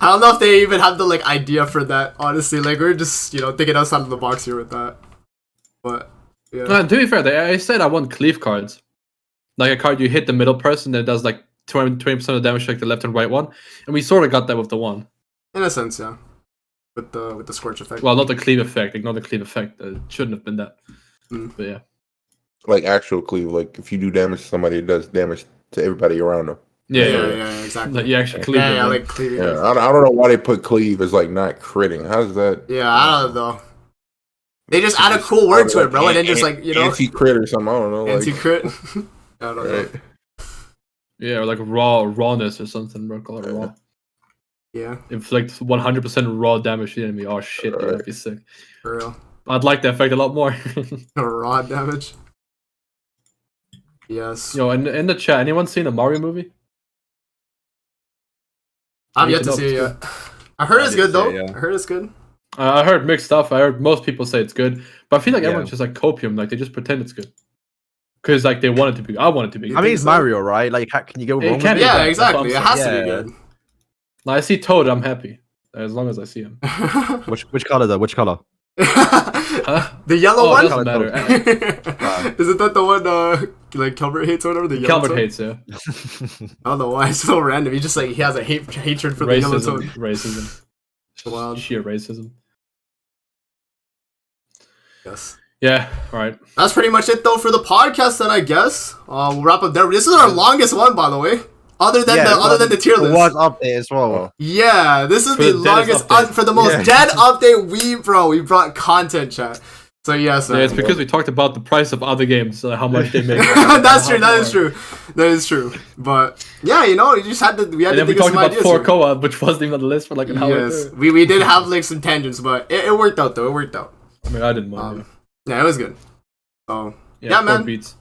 I don't know if they even have the like idea for that. Honestly, like we're just thinking outside of the box here with that. But yeah. To be fair, I said I want cleave cards, like a card you hit the middle person that does like 20% of damage to like the left and right one, and we sort of got that with the one. In a sense, yeah. With the scorch effect. Well, not the cleave effect. Ignore the cleave effect. It shouldn't have been that. But yeah. Like actual cleave. Like if you do damage to somebody, it does damage to everybody around them. Yeah, exactly. Like you actually cleave. Yeah, them. like cleaving. Yeah, I don't know why they put cleave as like not critting. How does that? Yeah, I don't know. They just add a cool word to it, bro, and then just like anti-crit or something. I don't know. anti-crit. I don't know. Right. Yeah, or like rawness or something. Bro, call it raw. Yeah, Inflict 100% raw damage to the enemy. Oh shit, dude, that'd be sick. for real. I'd like that effect a lot more. Raw damage. Yes. Yo, in the chat, anyone seen the Mario movie? I've need yet to to know see it if yet. I heard I it's did good though. see it, yeah. I heard it's good. I heard mixed stuff. I heard most people say it's good, but I feel like Yeah. everyone's just like copium. Like they just pretend it's good because like they want it to be. I want it to be. You I Good. mean, think it's so? Mario, right? Like, can you go It wrong? can with be it? Yeah, bad, that's what exactly. It I'm has saying. to Yeah. be good. Like, I see Toad, I'm happy as long as I see him. Which color though? Which color? Huh? The yellow Oh, one? it doesn't matter. Isn't that the one like Calvert hates or whatever? The yellow Calvert tone? hates, yeah. I don't know why it's so random. He just like he has a hatred for the yellow Racism, tone. racism, Wild. sheer racism. Yes. Yeah. All right. That's pretty much it though for the podcast then I guess. We'll wrap up there. This is our longest one by the way. Other than the tier list. Was update as well. Yeah, this is For the the deadest longest update. for the most Yeah. dead update we brought content chat. So yes, Yeah, it's because we talked about the price of other games, how much they make. that's true. That is true. But yeah, you just had to. We had And to then we think of talked some about ideas. 4 here. co-op, which wasn't even on the list for like an hour. Yes, we did have like some tangents, but it worked out though. It worked out. I mean, I didn't mind. Yeah, it was good. So Yeah, man. Beats.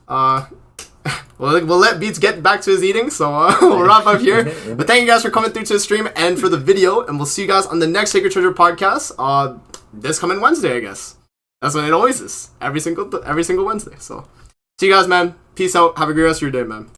We'll let Beats get back to his eating, so we'll wrap up here. But thank you guys for coming through to the stream and for the video, and we'll see you guys on the next Sacred Treasure podcast. This coming Wednesday, I guess. That's when it always is. Every single Wednesday. So see you guys, man. Peace out. Have a great rest of your day, man.